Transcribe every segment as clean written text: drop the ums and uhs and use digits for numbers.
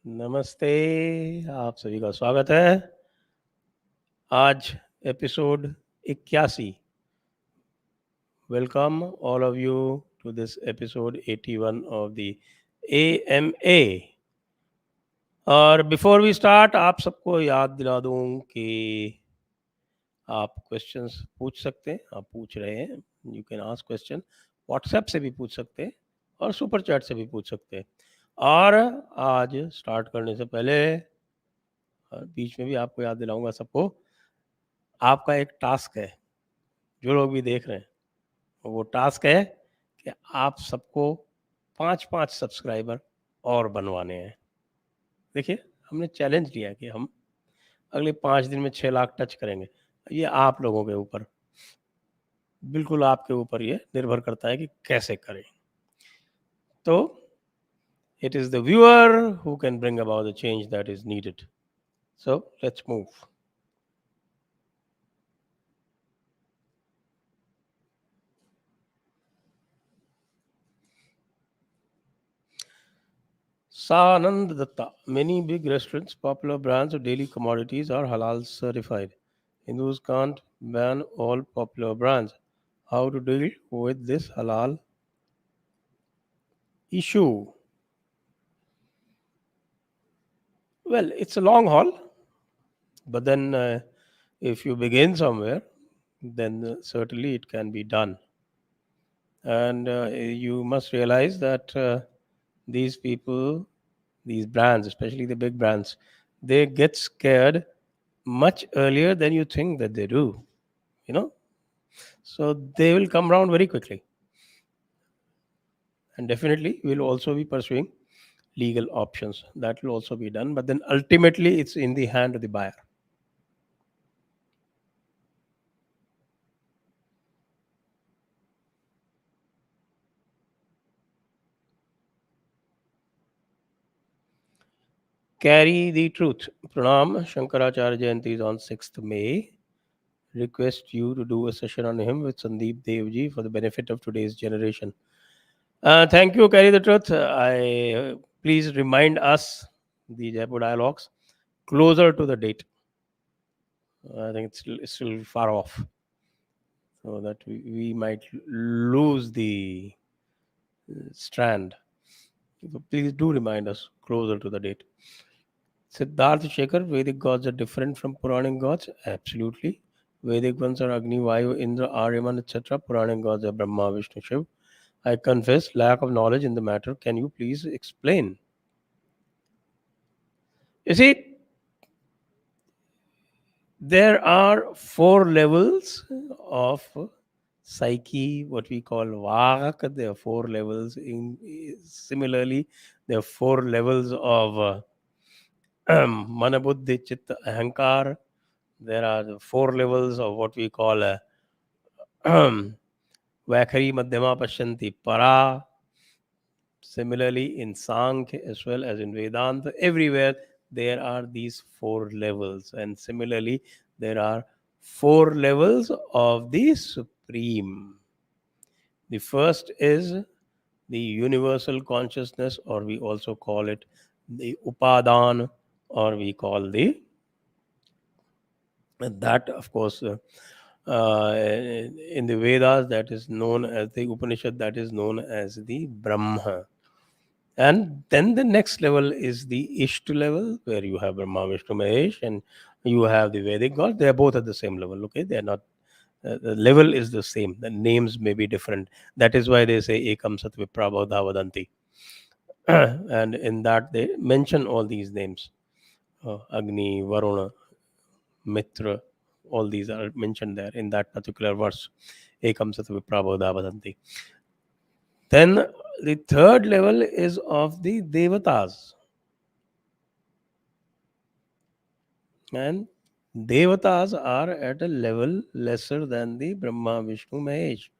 नमस्ते, आप सभी का स्वागत है। आज episode 81। Welcome all of you to this episode 81 of the AMA। और बिफोर वी स्टार्ट, आप सबको याद दिला दूं कि आप क्वेश्चंस पूछ सकते हैं, आप पूछ रहे हैं। You can ask question, WhatsApp से भी पूछ सकते हैं और सुपर चैट से भी पूछ सकते हैं। और आज स्टार्ट करने से पहले बीच में भी आपको याद दिलाऊंगा सबको, आपका एक टास्क है। जो लोग भी देख रहे हैं, वो टास्क है कि आप सबको 5-5 सब्सक्राइबर और बनवाने हैं। देखिए, हमने चैलेंज लिया है कि हम अगले 5 दिन में 6 लाख टच करेंगे। ये आप लोगों के ऊपर, बिल्कुल आपके ऊपर ये निर्भर करता है कि कैसे करें। तो it is the viewer who can bring about the change that is needed. So let's move. Sanand Datta. Many big restaurants, popular brands, or daily commodities are halal certified. Hindus can't ban all popular brands. How to deal with this halal issue? Well, it's a long haul, but then if you begin somewhere, then certainly it can be done. And you must realize that these people, these brands, especially the big brands, they get scared much earlier than you think that they do. You know, so they will come around very quickly. And definitely we'll also be pursuing legal options. That will also be done, but then ultimately it's in the hand of the buyer. Carry the truth. Pranam. Shankaracharya Jayanti is on 6th May. Request you to do a session on him with Sandeep Devji for the benefit of today's generation. Thank you, Carry the Truth. I please remind us the Jaipur dialogues closer to the date. I think it's still far off, so that we might lose the strand. So please do remind us closer to the date. Siddharth Shekhar, Vedic gods are different from Puranic gods? Absolutely. Vedic ones are Agni, Vayu, Indra, Aryaman, etc. Puranic gods are Brahma, Vishnu, Shiv. I confess lack of knowledge in the matter. Can you please explain? You see, there are 4 levels of psyche, what we call Vak. There are 4 levels. Similarly, there are 4 levels of Manabuddhi, Chitta, Ahankar. There are the 4 levels of what we call Vakhari, Madhyama, Pashyanti, Para. Similarly, in Sankhya as well as in Vedanta, everywhere there are these 4 levels. And similarly, there are 4 levels of the Supreme. The first is the universal consciousness, or we also call it the Upadan, or we call the that, of course, in the Vedas, that is known as the Upanishad, that is known as the Brahma. And then the next level is the Ishta level, where you have Brahma, Vishnu, Mahesh, and you have the Vedic gods. They are both at the same level. Okay, they are not. The level is the same. The names may be different. That is why they say Ekam Sat Vipra Baudha Vadanti. And in that they mention all these names: Agni, Varuna, Mitra. All these are mentioned there in that particular verse. Ekam Sat Vipra Baudha Vadanti. Then the third level is of the Devatas. And Devatas are at a level lesser than the Brahma, Vishnu, Mahesh.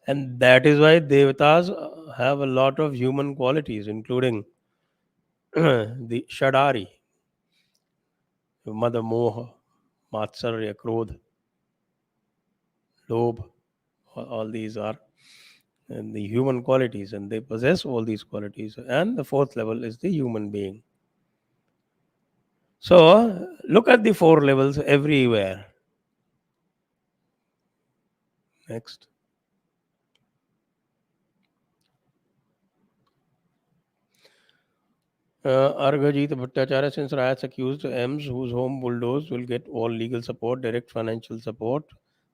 And that is why Devatas have a lot of human qualities, including the Shadari, Mada Moha, Matsarya, Krodh, Lobh. All these are and the human qualities, and they possess all these qualities. And the fourth level is the human being. So look at the four levels everywhere. Next. Arghajit Bhattacharya, since riots accused M's whose home bulldozed will get all legal support, direct financial support,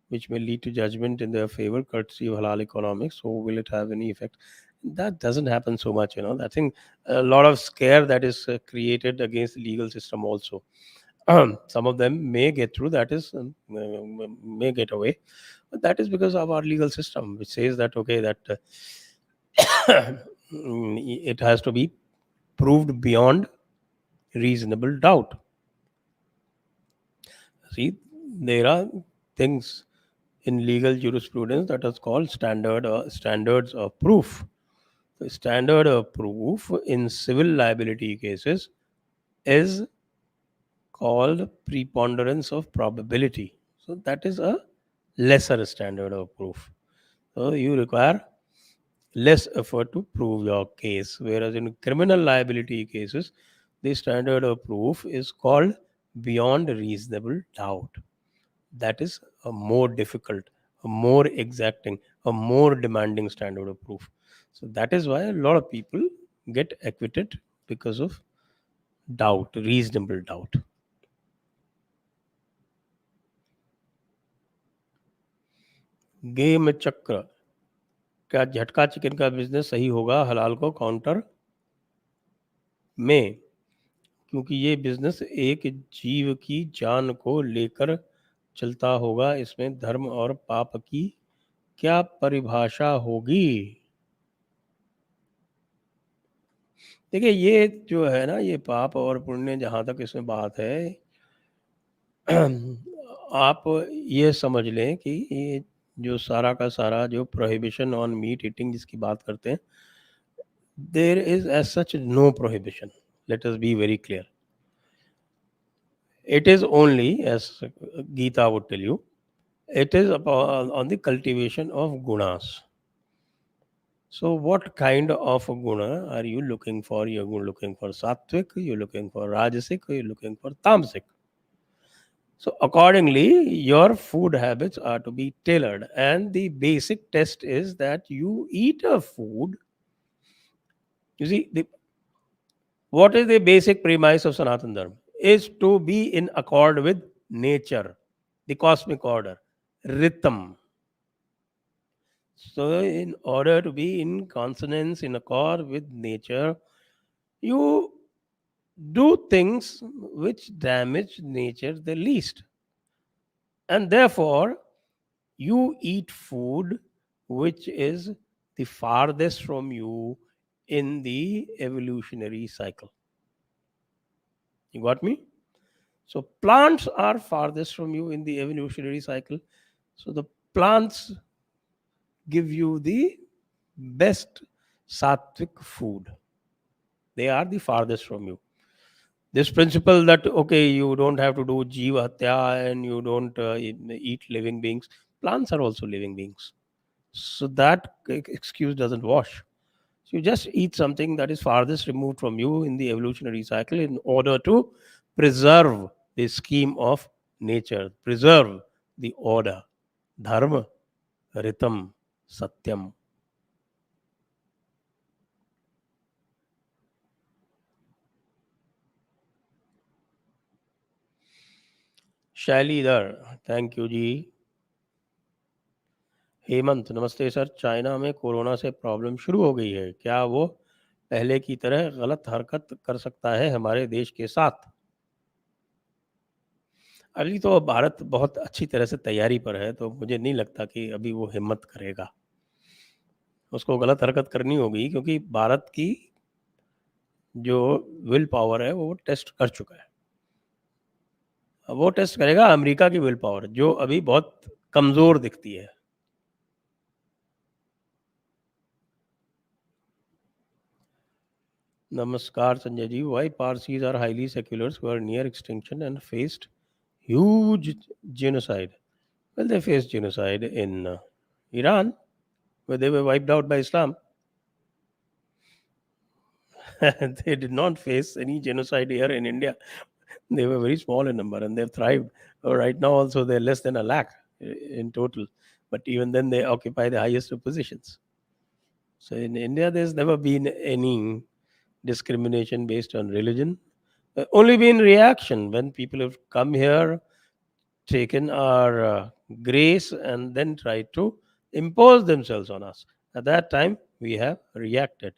which may lead to judgment in their favor, courtesy of halal economics. So will it have any effect? That doesn't happen so much, I think a lot of scare that is created against the legal system also. Some of them may get through, that is, may get away. But that is because of our legal system, which says that, okay, that it has to be proved beyond reasonable doubt. See, there are things in legal jurisprudence that is called standards of proof. The standard of proof in civil liability cases is called preponderance of probability. So that is a lesser standard of proof. So you require less effort to prove your case. Whereas in criminal liability cases, the standard of proof is called beyond reasonable doubt. That is a more difficult, a more exacting, a more demanding standard of proof. So that is why a lot of people get acquitted because of doubt, reasonable doubt. Game चक्र, क्या झटका chicken का business सही होगा हलाल को counter में? क्योंकि ये बिजनेस एक जीव की जान को लेकर चलता होगा, इसमें धर्म और पाप की क्या परिभाषा होगी? देखिए, ये जो है ना, ये पाप और पुण्य, जहाँ तक इसमें बात है, आप ये समझ लें कि ये जो सारा का सारा जो प्रोहिबिशन ऑन मीट ईटिंग जिसकी बात करते हैं, there is as such no prohibition. Let us be very clear. It is only, as Gita would tell you, it is on the cultivation of gunas. So, what kind of a guna are you looking for? You're looking for sattvic, you're looking for rajasic, or you're looking for tamasic. So, accordingly, your food habits are to be tailored. And the basic test is that you eat a food. You see, what is the basic premise of Sanatan Dharma? Is to be in accord with nature, the cosmic order, rhythm. So, in order to be in consonance, in accord with nature, you do things which damage nature the least. And therefore, you eat food which is the farthest from you in the evolutionary cycle. You got me? So plants are farthest from you in the evolutionary cycle. So the plants give you the best sattvic food. They are the farthest from you. This principle that, okay, you don't have to do jiva hatya and you don't eat living beings. Plants are also living beings. So that excuse doesn't wash. So you just eat something that is farthest removed from you in the evolutionary cycle in order to preserve the scheme of nature, preserve the order, dharma, rhythm, satyam. Shailidhar, thank you जी. हेमंत, नमस्ते sir. China में corona से problem शुरू हो गई है, क्या वो पहले की तरह गलत हरकत कर सकता है हमारे देश के साथ? अभी तो भारत बहुत अच्छी तरह से तैयारी पर है, तो मुझे नहीं लगता कि अभी वो हिम्मत करेगा. उसको गलत हरकत करनी होगी, क्योंकि भारत की जो विल पावर है वो टेस्ट कर चुका है. अब वो टेस्ट करेगा अमेरिका की विल पावर, जो अभी बहुत कमज़ोर दिखती है. नमस्कार Sanjay ji. Why Parsis are highly seculars who are near extinction and faced huge genocide? Well, they faced genocide in Iran. where they were wiped out by Islam. They did not face any genocide here in India. They were very small in number and they've thrived. Right now, also, they're less than a lakh in total. But even then, they occupy the highest of positions. So in India, there's never been any discrimination based on religion. Only been reaction when people have come here, taken our grace, and then tried to impose themselves on us. At that time, we have reacted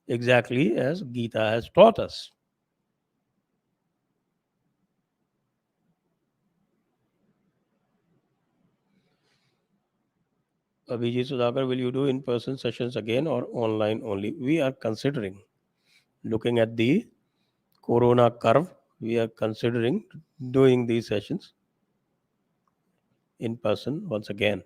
exactly as Gita has taught us. Abhijit Sudhakar, will you do in person sessions again or online only? We are considering, looking at the corona curve, we are considering doing these sessions in person once again.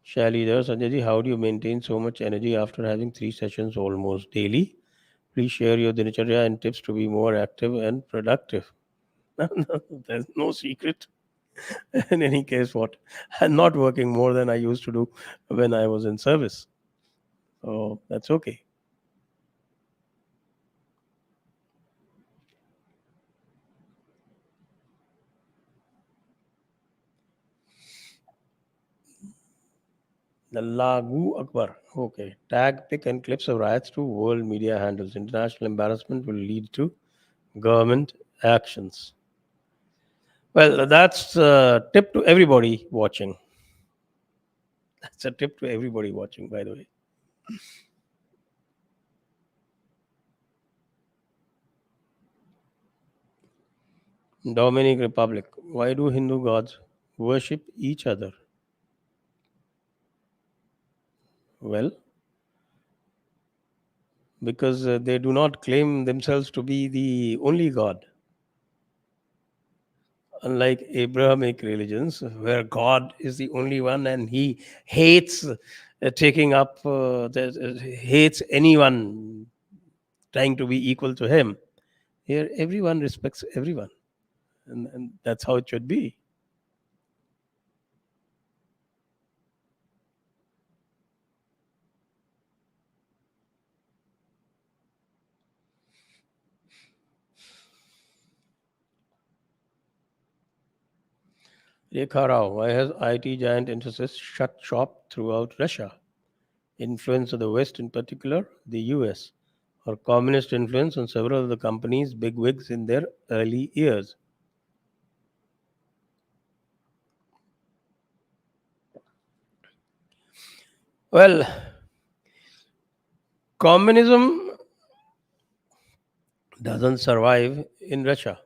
Shally there, Sanjay ji, how do you maintain so much energy after having 3 sessions almost daily? Please share your dinacharya and tips to be more active and productive. There's no secret. In any case, what? I'm not working more than I used to do when I was in service. So that's okay. The Lagu Akbar. Okay. Tag, pic, and clips of riots to world media handles. International embarrassment will lead to government actions. Well, that's a tip to everybody watching. That's a tip to everybody watching, by the way. Dominic Republic. Why do Hindu gods worship each other? Well, because they do not claim themselves to be the only god. Unlike Abrahamic religions, where God is the only one and he hates taking up, hates anyone trying to be equal to him. Here, everyone respects everyone, and that's how it should be. Rekha Rao, why has IT giant Infosys shut shop throughout Russia? Influence of the West, in particular, the US, or communist influence on several of the company's bigwigs in their early years. Well, communism doesn't survive in Russia,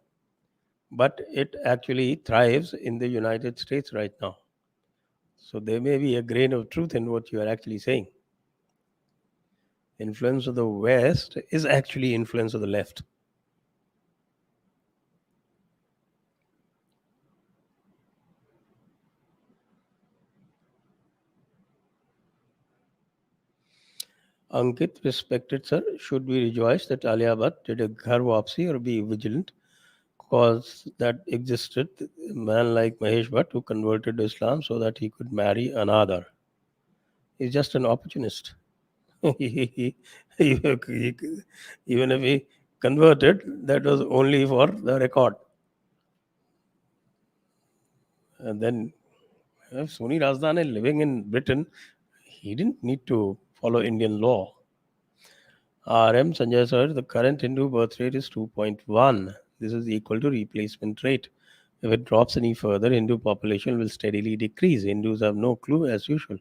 but it actually thrives in the United States right now. So there may be a grain of truth in what you are actually saying. Influence of the West is actually influence of the left. Ankit, respected sir, should we rejoice that Alia Bhatt did a ghar wapsi or be vigilant? Cause that existed a man like Mahesh Bhatt who converted to Islam so that he could marry another. He's just an opportunist. He- Even if he converted, that was only for the record. And then if Soni Rajdhan is living in Britain, he didn't need to follow Indian law. RM Sanjay sir, the current Hindu birth rate is 2.1. This is equal to replacement rate. If it drops any further, Hindu population will steadily decrease. Hindus have no clue as usual.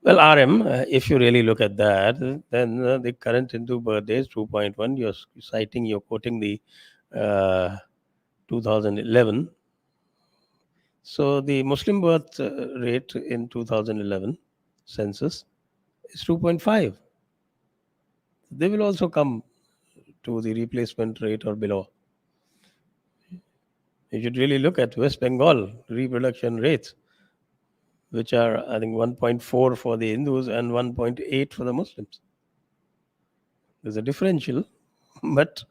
Well, RM, if you really look at that, then the current Hindu birthday is 2.1. You're quoting the uh, 2011. So the Muslim birth rate in 2011 census is 2.5. They will also come to the replacement rate or below. You should really look at West Bengal reproduction rates, which are, I think, 1.4 for the Hindus and 1.8 for the Muslims. There's a differential, but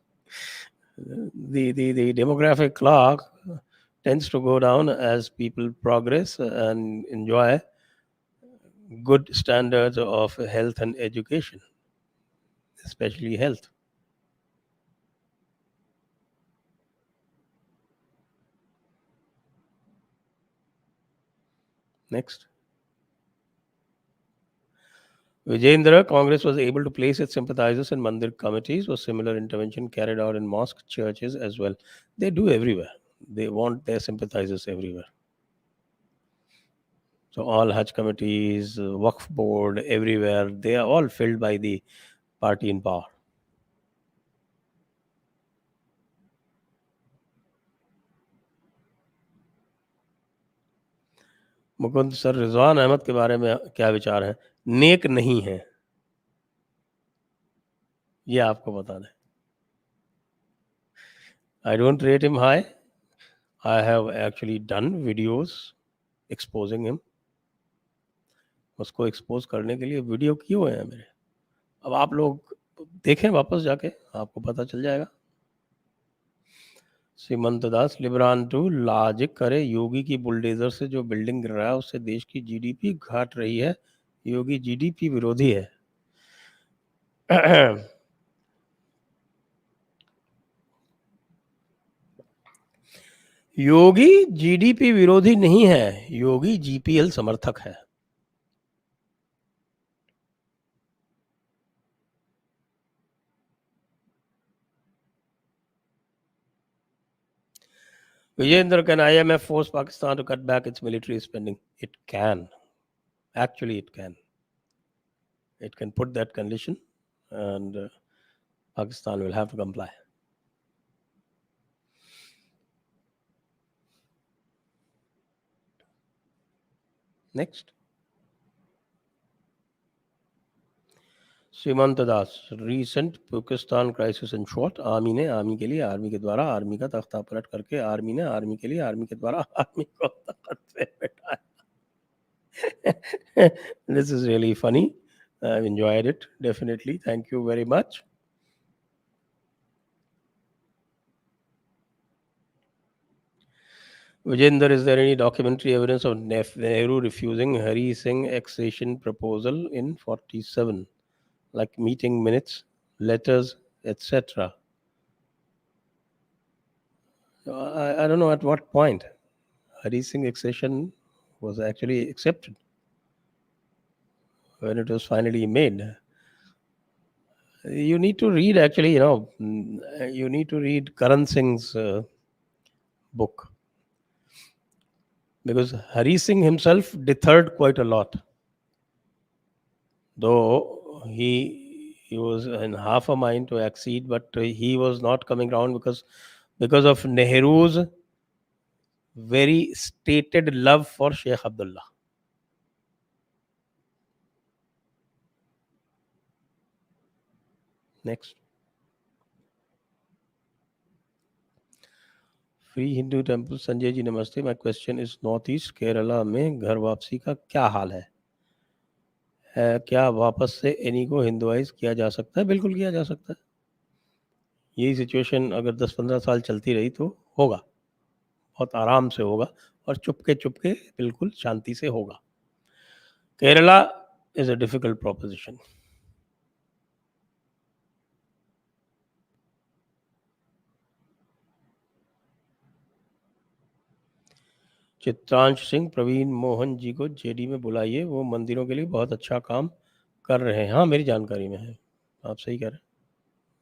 the demographic clock tends to go down as people progress and enjoy good standards of health and education, especially health. Next. Vijayendra, Congress was able to place its sympathizers in mandir committees. Was similar intervention carried out in mosque churches as well? They do everywhere. They want their sympathizers everywhere. So all Hajj committees, Waqf board, everywhere, they are all filled by the party in power. Mukund sir, Rizwan Ahmed के बारे में क्या विचार है? नेक नहीं है, ये आपको बता दें. I don't rate him high. I have actually done videos exposing him. उसको एक्सपोज करने के लिए वीडियो किए हुए हैं मेरे. अब आप लोग देखें वापस जाके, आपको पता चल जाएगा. सीमंत दास, लिब्रान टू लॉजिक करे, योगी की बुलडोजर से जो बिल्डिंग गिर रहा है उससे देश की जीडीपी घट रही है. योगी जीडीपी विरोधी है. योगी जीडीपी विरोधी नहीं है, योगी जीपीएल समर्थक है. Vijayendra, can IMF force Pakistan to cut back its military spending? It can. Actually, it can. It can put that condition, and Pakistan will have to comply. Next. Seemant Das, recent Pakistan crisis in short, army ने army के लिए, army के द्वारा army का तख्ता पलट करके, army ने आर्मी के लिए, आर्मी के द्वारा आर्मी को तख्त पे बैठाया. This is really funny. I've enjoyed it, definitely. Thank you very much. Vijender, is there any documentary evidence of Nehru refusing Hari Singh accession proposal in 47? Like meeting minutes, letters, etc. I don't know at what point Hari Singh accession was actually accepted, when it was finally made. You need to read, actually, you need to read Karan Singh's book, because Hari Singh himself deterred quite a lot, though he was in half a mind to accede, but he was not coming around because of Nehru's very stated love for Sheikh Abdullah. Next. Free Hindu temple, Sanjay ji नमस्ते. My question is, north east Kerala में घर वापसी का क्या हाल है? क्या वापस से एनी को हिंदुआइज किया जा सकता है? बिल्कुल किया जा सकता है. यही सिचुएशन अगर 10-15 साल चलती रही तो होगा, बहुत आराम से होगा, और चुपके चुपके बिल्कुल शांति से होगा. Kerala is a difficult proposition. Chitransh Singh, Praveen Mohan ji को जेडी में बुलाइए, वो मंदिरों के लिए बहुत अच्छा काम कर रहे हैं. हाँ, मेरी जानकारी में है. आप सही कह रहे हैं,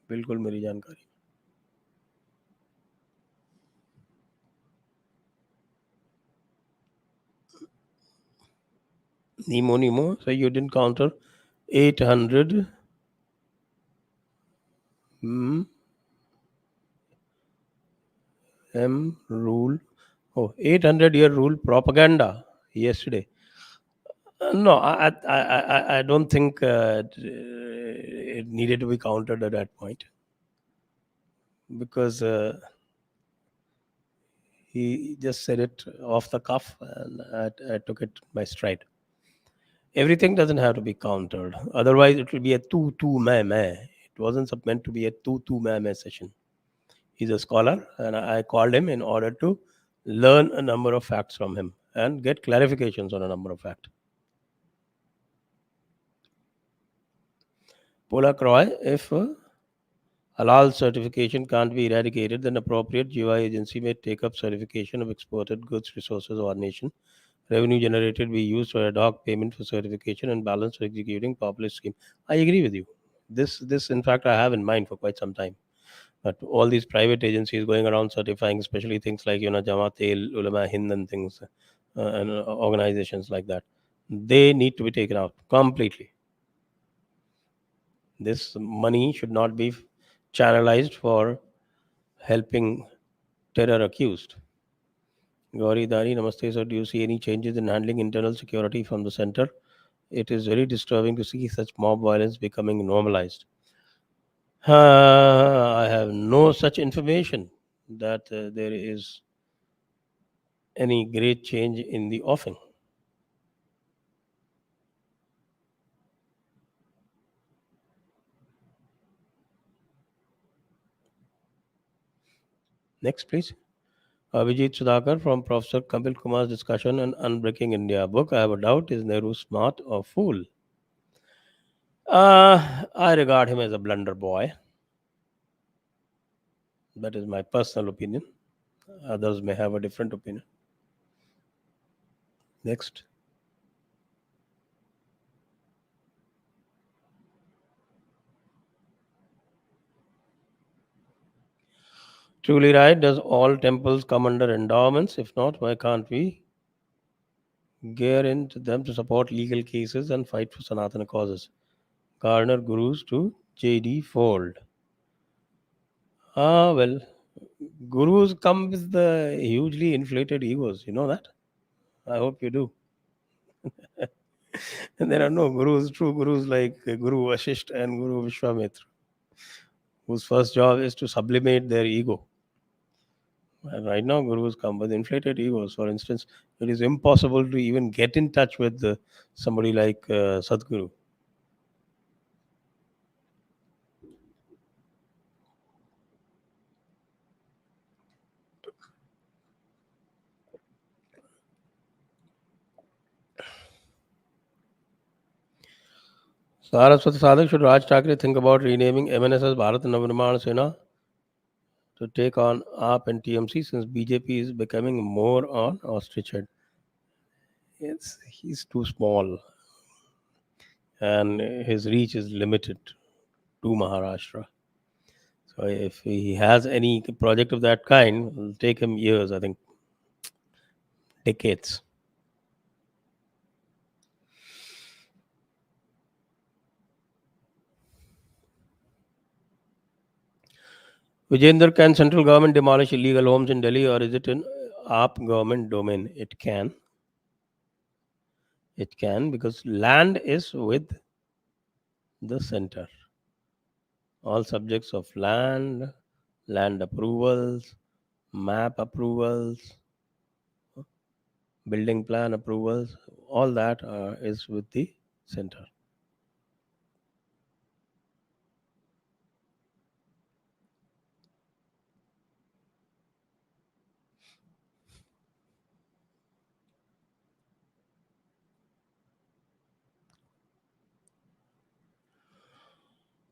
बिल्कुल मेरी जानकारी. Nemo, so you didn't counter 800 M rule. Oh, 800-year rule propaganda yesterday. No, I don't think it needed to be countered at that point, because he just said it off the cuff, and I took it by stride. Everything doesn't have to be countered. Otherwise, it will be a tu meh. It wasn't meant to be a tu meh session. He's a scholar, and I called him in order to learn a number of facts from him and get clarifications on a number of facts. Polak Roy, if halal certification can't be eradicated, then appropriate GI agency may take up certification of exported goods, resources of our nation. Revenue generated be used for ad hoc payment for certification and balance for executing populist scheme. I agree with you. This in fact I have in mind for quite some time. But all these private agencies going around certifying, especially things like Jamaat Ulama Hind and things, and organizations like that, they need to be taken out completely. This money should not be channelized for helping terror accused. Gauri Dari, Namaste sir. Do you see any changes in handling internal security from the center? It is very disturbing to see such mob violence becoming normalized. I have no such information that there is any great change in the offing. Next, please. Abhijit Sudhakar from Professor Kapil Kumar's discussion on Unbreaking India book. I have a doubt, is Nehru smart or fool? I regard him as a blunder boy. That is my personal opinion. Others may have a different opinion. Next. Truly right. Does all temples come under endowments? If not, why can't we gear into them to support legal cases and fight for Sanatana causes? Garner gurus to JD fold. Well, gurus come with the hugely inflated egos. You know that? I hope you do. And there are no gurus, true gurus like Guru Vashisht and Guru Vishwamitra, whose first job is to sublimate their ego. And right now, gurus come with inflated egos. For instance, it is impossible to even get in touch with somebody like Sadhguru. Saraswati Sadhak, should Raj Thackeray think about renaming MNS as Bharat Navnirman Sena to take on AAP and TMC since BJP is becoming more on ostrich head? He's too small and his reach is limited to Maharashtra. So if he has any project of that kind, it'll take him years, I think decades. Vijender, can central government demolish illegal homes in Delhi or is it in AAP government domain? It can. It can because land is with the center. All subjects of land, land approvals, map approvals, building plan approvals, all that is with the center.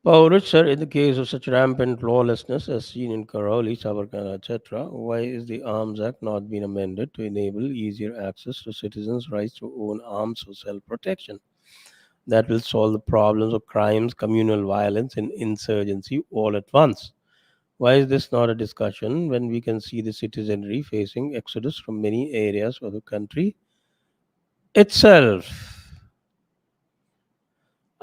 Paurich, sir, in the case of such rampant lawlessness as seen in Karauli, Sabarkand, etc., why is the Arms Act not been amended to enable easier access to citizens' rights to own arms for self-protection? That will solve the problems of crimes, communal violence, and insurgency all at once. Why is this not a discussion when we can see the citizenry facing exodus from many areas of the country itself?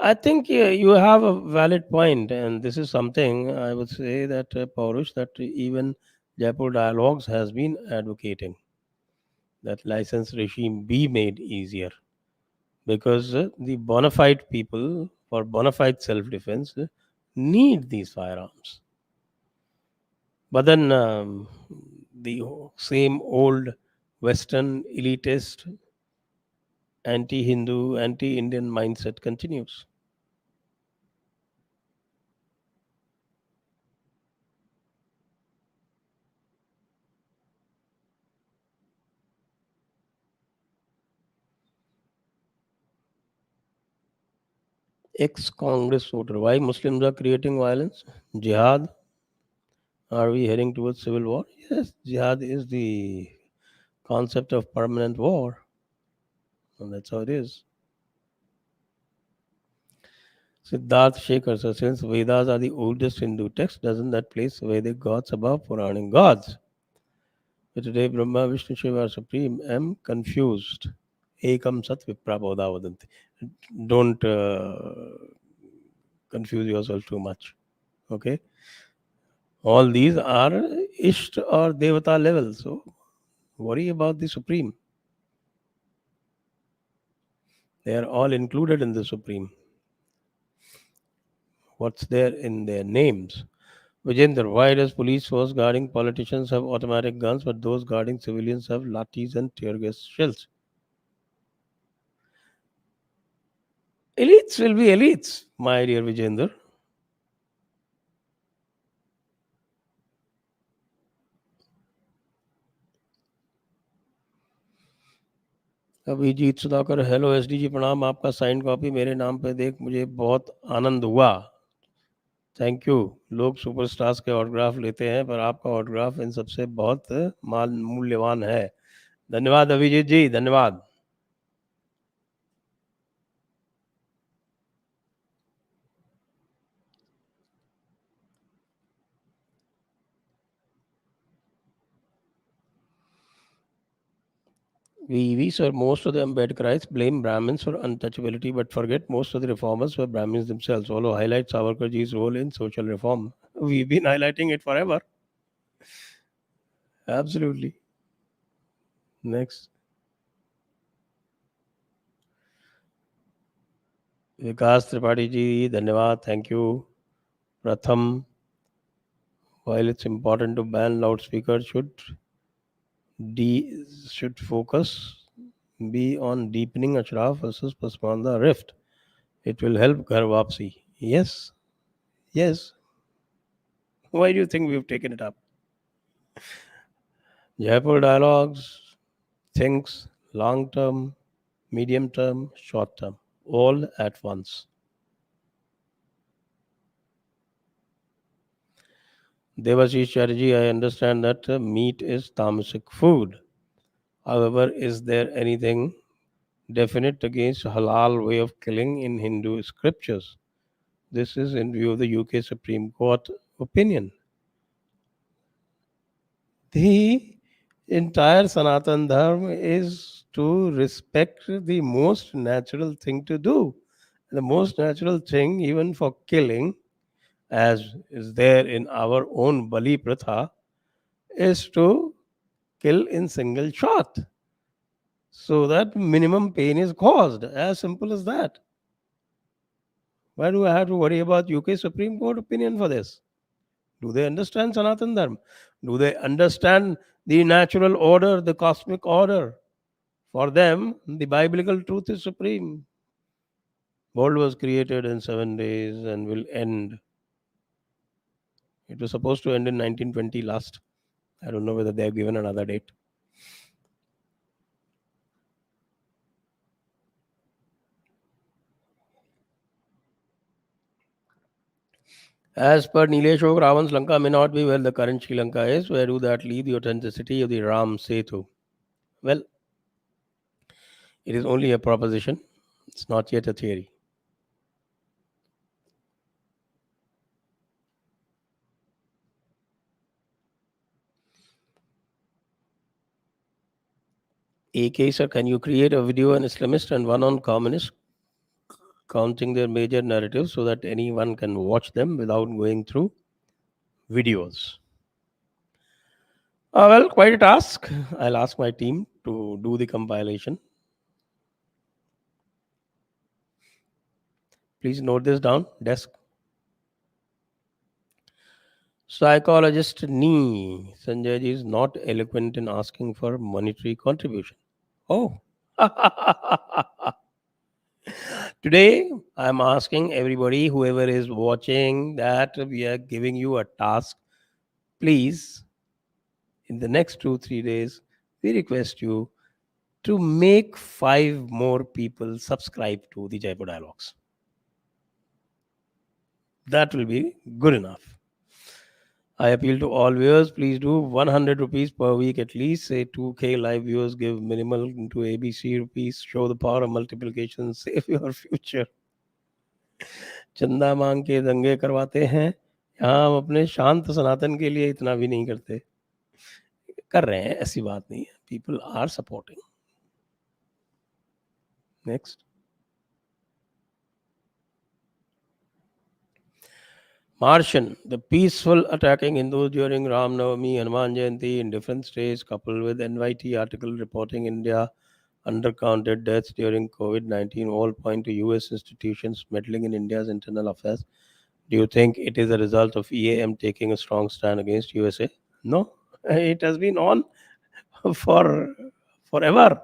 I think yeah, you have a valid point, and this is something I would say that Paurush, that even Jaipur Dialogues has been advocating that license regime be made easier because the bona fide people for bona fide self-defense need these firearms. But then the same old Western elitist, anti-Hindu, anti-Indian mindset continues. Ex-Congress voter. Why Muslims are creating violence? Jihad. Are we heading towards civil war? Yes, jihad is the concept of permanent war. And that's how it is. Siddharth Shekhar, so since Vedas are the oldest Hindu text, doesn't that place Vedic gods above Puranic gods? But today Brahma, Vishnu, Shiva are supreme. I'm confused. Ekam Sat Vipra Bodha Vadanti. Don't confuse yourself too much. Okay? All these are Isht or Devata level. So worry about the supreme. They are all included in the supreme. What's there in their names? Vijender, why does police force guarding politicians have automatic guns, but those guarding civilians have lathis and tear gas shells? Elites will be elites, my dear Vijender. Abhijeet Sudhakar, hello SDG, प्रणाम, आपका sign copy मेरे नाम पे देख मुझे बहुत आनंद हुआ. Thank you. लोग सुपरस्टार्स के ऑटोग्राफ लेते हैं पर आपका ऑटोग्राफ इन सबसे बहुत मूल्यवान है. धन्यवाद अभिजीत जी, धन्यवाद. We sir, most of the Ambedkarites blame Brahmins for untouchability but forget most of the reformers were Brahmins themselves. Although highlight Savarkarji's role in social reform. We've been highlighting it forever. Absolutely. Next. Vikas Tripathi ji, धन्यवाद, thank you. Pratham, while it's important to ban loudspeakers, should focus be on deepening Ashraf versus Pasmanda rift. It will help Ghar Wapsi. Yes, yes. Why do you think we've taken it up? Jaipur Dialogues thinks long term, medium term, short term, all at once. Devashish Chatterjee, I understand that meat is tamasic food. However, is there anything definite against halal way of killing in Hindu scriptures? This is in view of the UK Supreme Court opinion. The entire Sanatan Dharma is to respect the most natural thing to do. The most natural thing, even for killing, as is there in our own Bali Pratha, is to kill in single shot so that minimum pain is caused. As simple as that. Why do I have to worry about UK Supreme Court opinion for this? Do they understand Sanatan Dharma? Do they understand the natural order, the cosmic order? For them, the biblical truth is supreme. World was created in 7 days and will end. It was supposed to end in 1920 last. I don't know whether they have given another date. As per Nilesh Oak, Ravan's Lanka may not be where the current Sri Lanka is. Where do that leave the authenticity of the Ram Setu? Well, it is only a proposition. It's not yet a theory. AK, sir, can you create a video on Islamist and one on communist, counting their major narratives so that anyone can watch them without going through videos? Well, quite a task. I'll ask my team to do the compilation. Please note this down, desk. Psychologist Nee, Sanjay ji is not eloquent in asking for monetary contribution. Oh. Today, I'm asking everybody, whoever is watching, that we are giving you a task. Please, in the next 2-3 days, we request you to make 5 more people subscribe to the Jaipur Dialogues. That will be good enough. I appeal to all viewers, please do 100 rupees per week at least. Say 2k live viewers give minimal into ABC rupees. Show the power of multiplication. Save your future. चंदा मांग के दंगे करवाते हैं, यहाँ हम अपने शांत सनातन के लिए इतना भी नहीं करते. कर रहे हैं, ऐसी बात नहीं है. People are supporting. Next. Martian, the peaceful attacking Hindus during Ram Navami, Hanuman Jayanti in different states, coupled with NYT article reporting India undercounted deaths during COVID-19, all point to US institutions meddling in India's internal affairs. Do you think it is a result of EAM taking a strong stand against USA? No, it has been on for forever,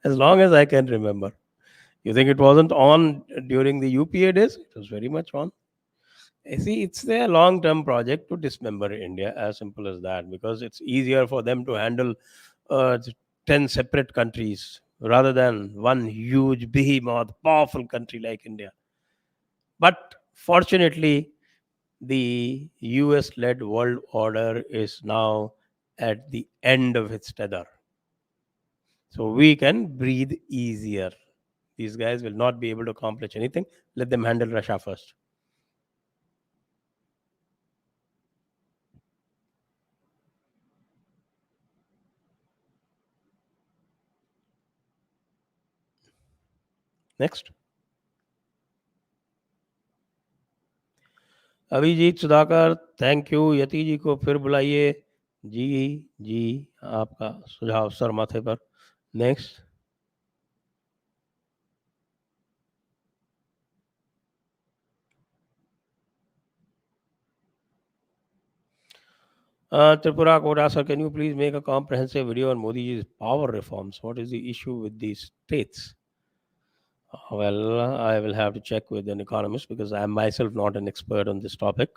as long as I can remember. You think it wasn't on during the UPA days? It was very much on. See, it's their long term project to dismember India, as simple as that, because it's easier for them to handle 10 separate countries rather than one huge, behemoth, powerful country like India. But fortunately, the US led world order is now at the end of its tether. So we can breathe easier. These guys will not be able to accomplish anything. Let them handle Russia first. Next. Abhijeet Sudhakar, thank you. Yati ji को फिर बुलाइए. जी जी, आपका सुझाव sir माथे पर. Next. Tripura Kota sir, can you please make a comprehensive video on Modi ji's power reforms? What is the issue with these states? Well, I will have to check with an economist because I am myself not an expert on this topic.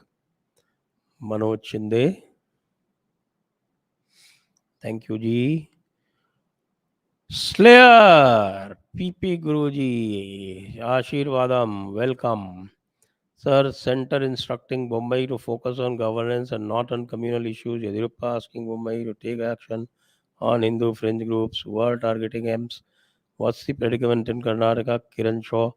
Manoj Chinde, thank you ji. Slayer, PP Guruji, Ashirvadam, welcome. Sir, center instructing Bombay to focus on governance and not on communal issues. Yadurappa asking Bombay to take action on Hindu fringe groups who are targeting M's. What's the predicament in Karnataka? Kiran Shaw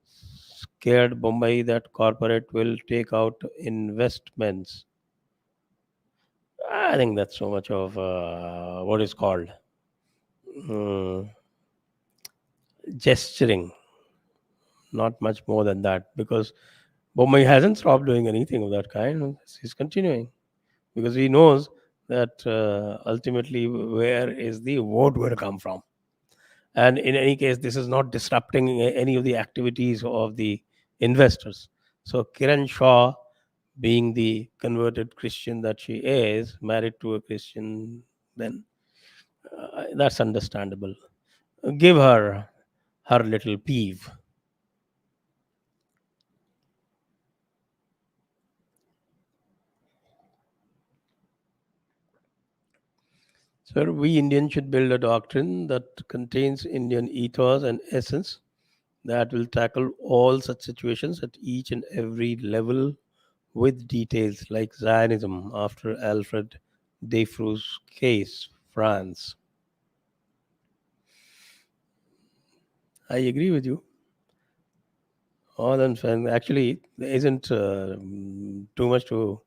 scared Bombay that corporate will take out investments. I think that's so much of what is called gesturing. Not much more than that, because Bombay hasn't stopped doing anything of that kind. He's continuing because he knows that ultimately where is the vote going to come from. And in any case, this is not disrupting any of the activities of the investors. So Kiran Shaw, being the converted Christian that she is, married to a Christian, then that's understandable. Give her her little peeve. Sir, we Indians should build a doctrine that contains Indian ethos and essence that will tackle all such situations at each and every level with details like Zionism after Alfred Defru's case, France. I agree with you. All than fun. Actually, there isn't too much to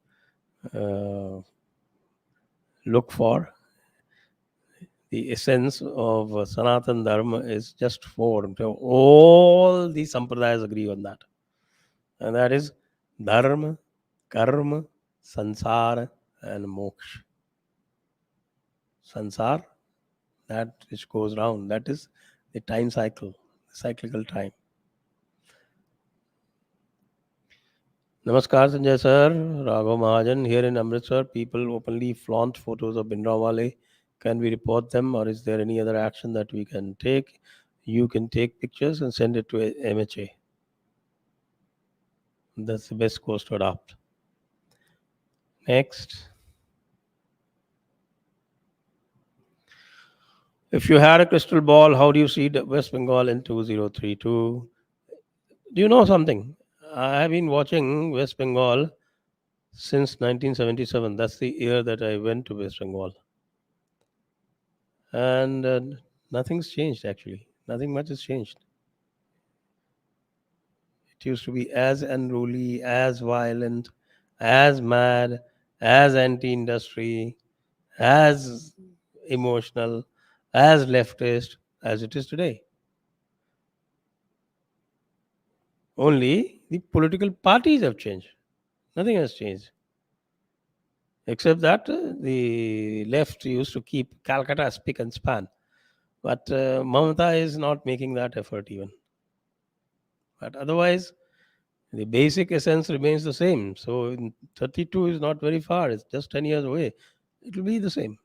uh, look for. The essence of Sanatan Dharma is just four. So all the sampradayas agree on that. And that is Dharma, Karma, Sansara, and Moksha. Sansar, that which goes round, that is the time cycle, the cyclical time. Namaskar, Sanjay sir. Raghav Mahajan here in Amritsar. People openly flaunt photos of Bindrawale. Can we report them, or is there any other action that we can take? You can take pictures and send it to MHA. That's the best course to adopt. Next. If you had a crystal ball, how do you see West Bengal in 2032? Do you know something? I have been watching West Bengal since 1977. That's the year that I went to West Bengal. And nothing's changed, actually. Nothing much has changed. It used to be as unruly, as violent, as mad, as anti industry, as emotional, as leftist as it is today. Only the political parties have changed. Nothing has changed. Except that the left used to keep Calcutta spick and span. But Mamata is not making that effort even. But otherwise, the basic essence remains the same. So 32 is not very far. It's just 10 years away. It will be the same.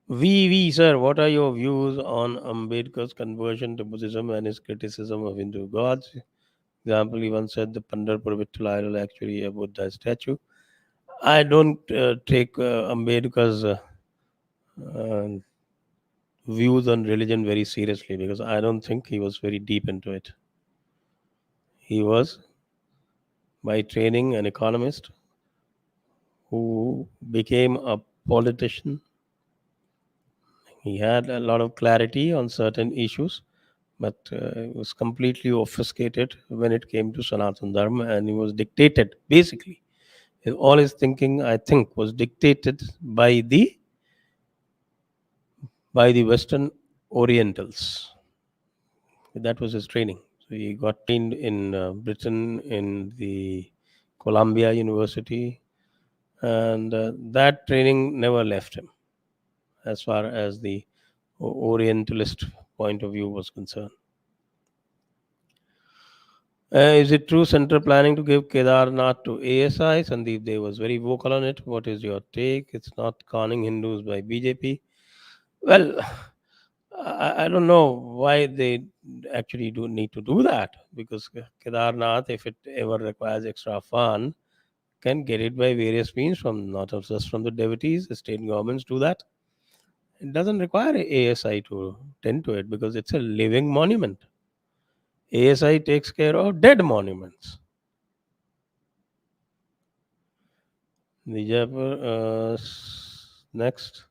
Sir, what are your views on Ambedkar's conversion to Buddhism and his criticism of Hindu gods? Example, he once said the Pandharpur Vittal idol actually a Buddha statue. I don't take Ambedkar's uh, views on religion very seriously because I don't think he was very deep into it. He was, by training, an economist who became a politician. He had a lot of clarity on certain issues, but was completely obfuscated when it came to Sanatana Dharma, and he was dictated, basically. All his thinking, I think, was dictated by the Western Orientals. That was his training. So he got trained in Britain in the Columbia University, and that training never left him as far as the Orientalist point of view was concerned. Is it true center planning to give Kedarnath to ASI? Sandeep Dev was very vocal on it. What is your take? It's not conning Hindus by BJP. Well, I don't know why they actually do need to do that, because Kedarnath, if it ever requires extra fund, can get it by various means from not just from the devotees. The state governments do that. It doesn't require ASI to tend to it because it's a living monument. ASI takes care of dead monuments. The Jaipur, next.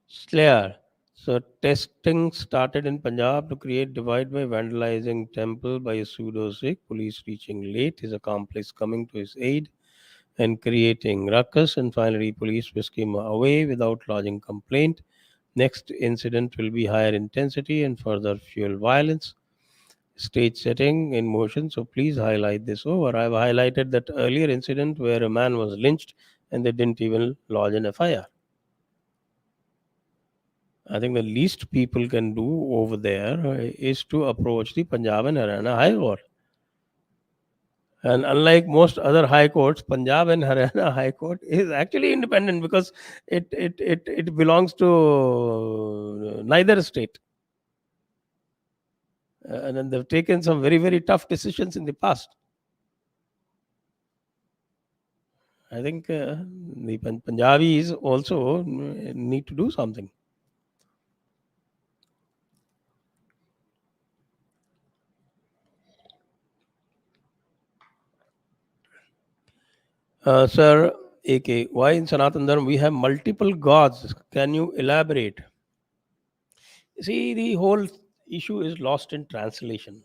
Slayer. So testing started in Punjab to create divide by vandalizing temple by a pseudo Sikh. Police reaching late. His accomplice coming to his aid and creating ruckus. And finally, police whisk him away without lodging complaint. Next incident will be higher intensity and further fuel violence. Stage setting in motion. So please highlight this over. I've highlighted that earlier incident where a man was lynched and they didn't even lodge an FIR. I think the least people can do over there is to approach the Punjab and Haryana High Court. And unlike most other high courts, Punjab and Haryana High Court is actually independent because it belongs to neither state. And then they've taken some very, very tough decisions in the past. I think the Punjabis also need to do something. Sir, AK, why in Sanatan Dharma we have multiple gods? Can you elaborate? See, the whole issue is lost in translation.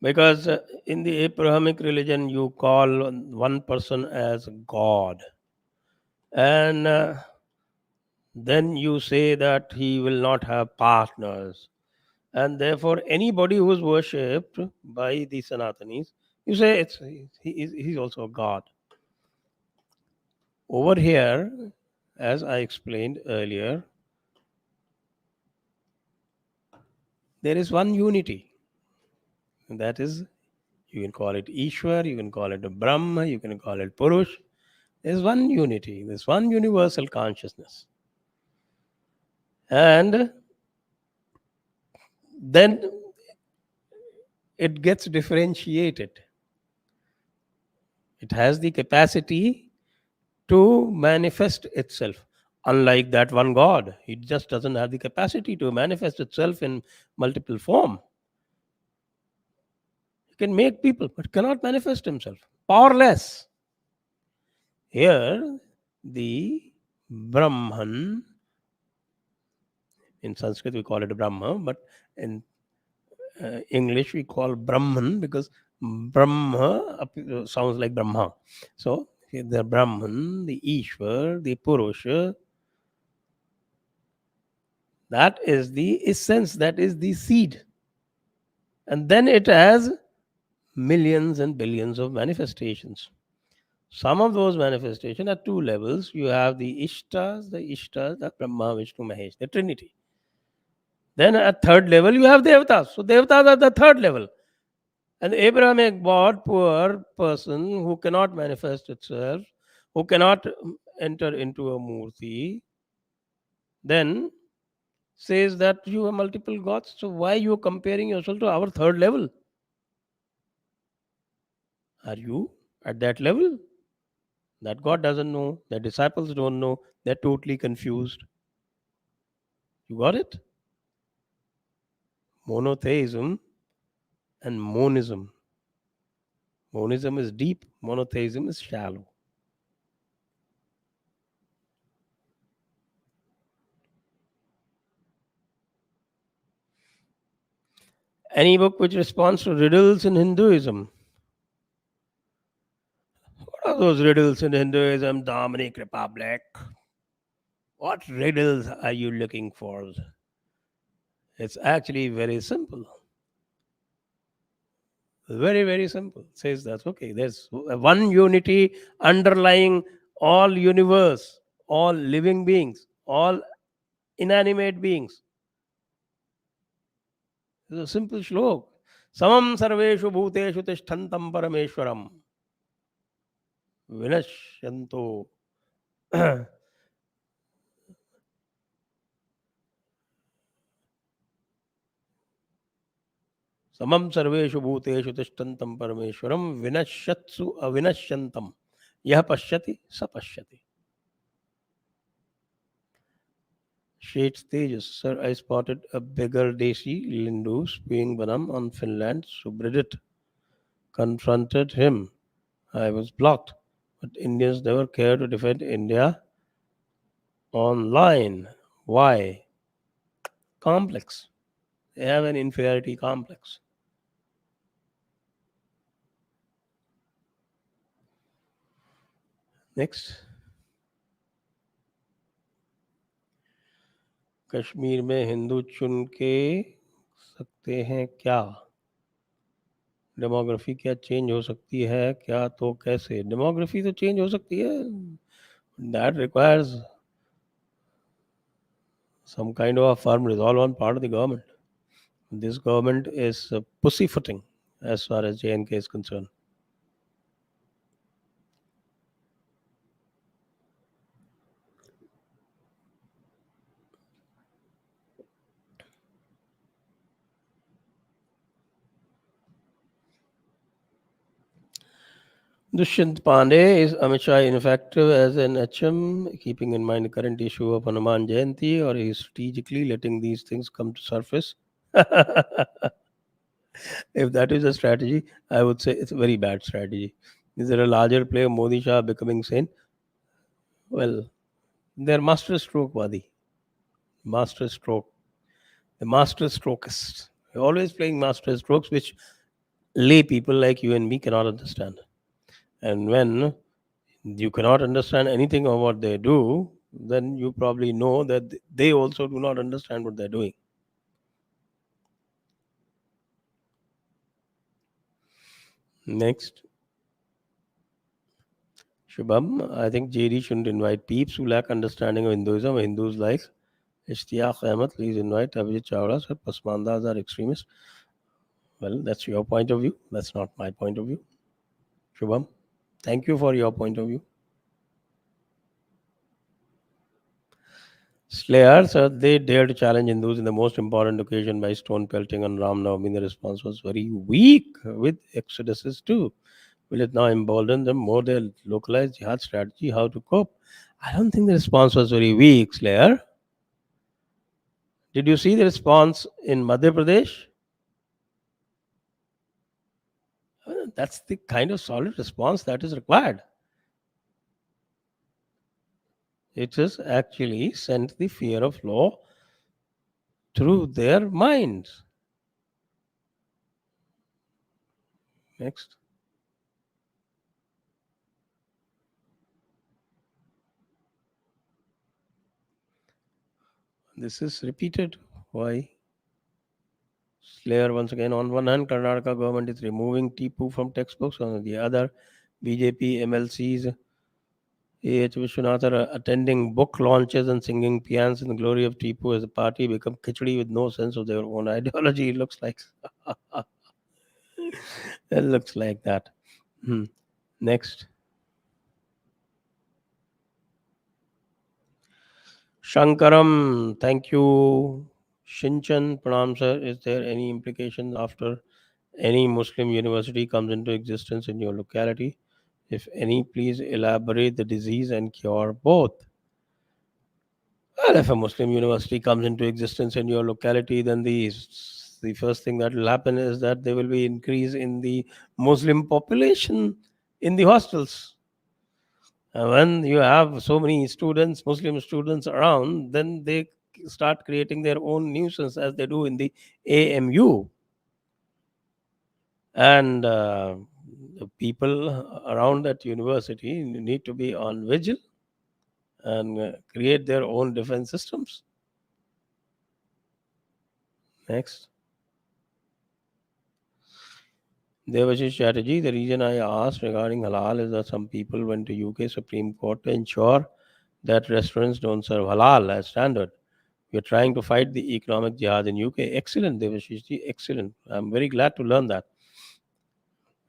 Because in the Abrahamic religion, you call one person as God. And then you say that he will not have partners. And therefore, anybody who is worshipped by the Sanatanis, you say he's also a God. Over here, as I explained earlier, there is one unity. And that is, you can call it Ishwar, you can call it Brahma, you can call it Purush. There's one unity, there's one universal consciousness. And then it gets differentiated. It has the capacity to manifest itself. Unlike that one God, it just doesn't have the capacity to manifest itself in multiple form. It can make people, but cannot manifest himself. Powerless. Here, the Brahman, in Sanskrit we call it Brahma, but in English we call Brahman because Brahma sounds like Brahma. So the Brahman, the Ishwar, the Purusha, that is the essence, that is the seed. And then it has millions and billions of manifestations. Some of those manifestations are two levels. You have the Ishtas, the Brahma, Vishnu, Mahesh, the Trinity. Then at third level, you have Devatas. So Devatas are the third level. And the Abrahamic God, poor person who cannot manifest itself, who cannot enter into a murti, then says that you have multiple gods. So why you are comparing yourself to our third level? Are you at that level? That God doesn't know, the disciples don't know, they're totally confused. You got it? Monotheism and monism. Monism is deep, monotheism is shallow. Any book which responds to riddles in Hinduism? What are those riddles in Hinduism, Dominic Republic? What riddles are you looking for? It's actually very simple. Very, very simple. It says that, okay, there's one unity underlying all universe, all living beings, all inanimate beings. It's a simple shlok. Samam sarveshu bhuteshu tishtantam parameshwaram vinashyanto. समम सर्वेषु भूतेषु तिष्ठन्तं परमेश्वरं विनश्यत्सु अविनश्यन्तं यह पश्यति स पश्यति. Shades Tejas, sir, I spotted a bigger desi Lindu spewing banam on Finland. Subreddit confronted him. I was blocked. But Indians never care to defend India online. Why? Complex. They have an inferiority complex. Next. Kashmir में हिंदू चुन के सकते हैं क्या? Demography क्या change हो सकती है क्या? तो कैसे? डेमोग्राफी तो चेंज हो सकती है. That requires some kind of a firm resolve on part of the government. This government is pussyfooting as far as JNK is concerned. Dushyant Pandey, is Amit Shah ineffective as an HM, keeping in mind the current issue of Hanuman Jayanti, or is strategically letting these things come to surface? If that is a strategy, I would say it's a very bad strategy. Is there a larger play of Modi Shah becoming sane? Well, they're master stroke Wadi. Master stroke. The master strokist. They're always playing master strokes, which lay people like you and me cannot understand. And when you cannot understand anything of what they do, then you probably know that they also do not understand what they're doing. Next. Shubham, I think JD shouldn't invite peeps who lack understanding of Hinduism. Hindus like Ishtiyaq Ahmed, please invite Abhijit Chawla, sir. Pasmandas are extremists. Well, that's your point of view. That's not my point of view. Shubham, thank you for your point of view. Slayers, they dared to challenge Hindus in the most important occasion by stone pelting on Ram Navami. The response was very weak, with exoduses too. Will it now embolden them more? Their localized jihad strategy, how to cope? I don't think the response was very weak, Slayer. Did you see the response in Madhya Pradesh? That's the kind of solid response that is required. It has actually sent the fear of law through their minds. Next. This is repeated. Why? Slayer once again. On one hand, Karnataka government is removing Tipu from textbooks. On the other, BJP MLCs A.H. Vishwanathan are attending book launches and singing pians in the glory of Tipu as a party become khichdi with no sense of their own ideology. It looks like it looks like that. Hmm. Next. Shankaram, thank you. Shinchan, Pranam sir. Is there any implication after any Muslim university comes into existence in your locality? If any, please elaborate the disease and cure both. Well, if a Muslim university comes into existence in your locality, then the first thing that will happen is that there will be increase in the Muslim population in the hostels. And when you have so many students, Muslim students around, then they start creating their own nuisance as they do in the AMU. And the people around that university need to be on vigil and create their own defense systems. Next. Devashish Chatterjee, the reason I asked regarding halal is that some people went to UK Supreme Court to ensure that restaurants don't serve halal as standard. We are trying to fight the economic jihad in UK. Excellent, Devashish ji, excellent. I'm very glad to learn that.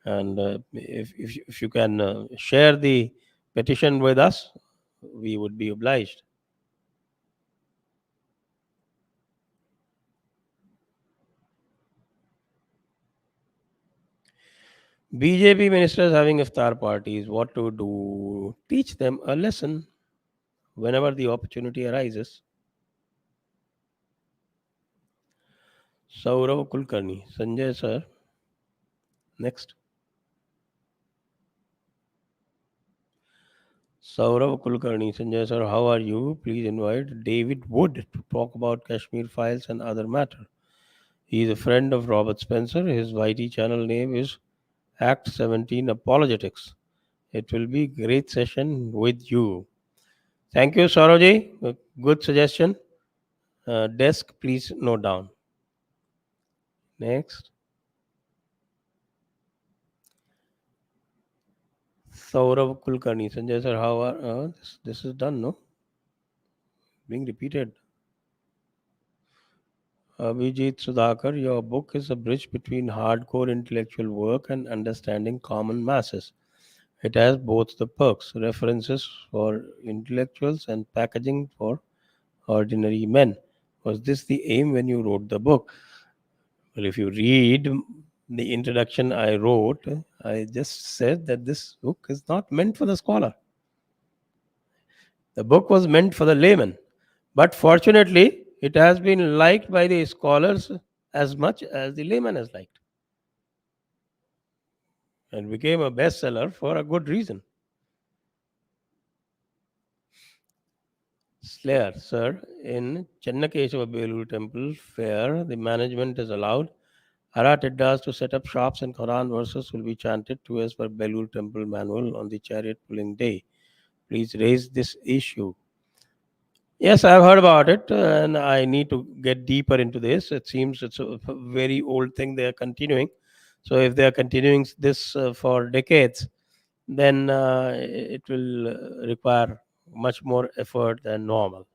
And if you can share the petition with us, we would be obliged. BJP ministers having iftar parties, what to do? Teach them a lesson whenever the opportunity arises. Saurav Kulkarni, Sanjay sir, next. Saurav Kulkarni, Sanjay sir, how are you? Please invite David Wood to talk about Kashmir files and other matter. He is a friend of Robert Spencer. His YT channel name is Act 17 Apologetics. It will be great session with you. Thank you, Saurav. Good suggestion. Desk, please note down. Next. Saurav Kulkarni, Sanjay sir, how are this is done, no? Being repeated. Abhijit Sudhakar, your book is a bridge between hardcore intellectual work and understanding common masses. It has both the perks, references for intellectuals and packaging for ordinary men. Was this the aim when you wrote the book? Well, if you read the introduction I wrote, I just said that this book is not meant for the scholar. The book was meant for the layman. But fortunately, it has been liked by the scholars as much as the layman has liked and became a bestseller for a good reason. Slayer, sir, in Chennakeshava Belur Temple Fair, the management has allowed Aratiddas to set up shops and Quran verses will be chanted to as per Belur Temple manual on the chariot pulling day. Please raise this issue. Yes, I've heard about it, and I need to get deeper into this. It seems it's a very old thing they are continuing. So if they are continuing this for decades, then it will require much more effort than normal.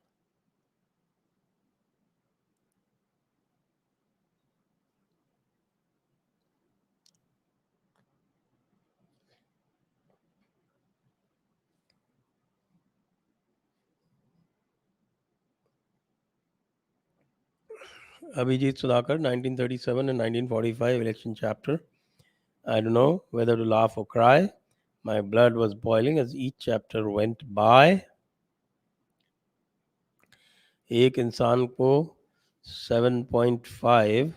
Abhijit Sudhakar, 1937 and 1945 election chapter. I don't know whether to laugh or cry. My blood was boiling as each chapter went by. एक इंसान को 7.5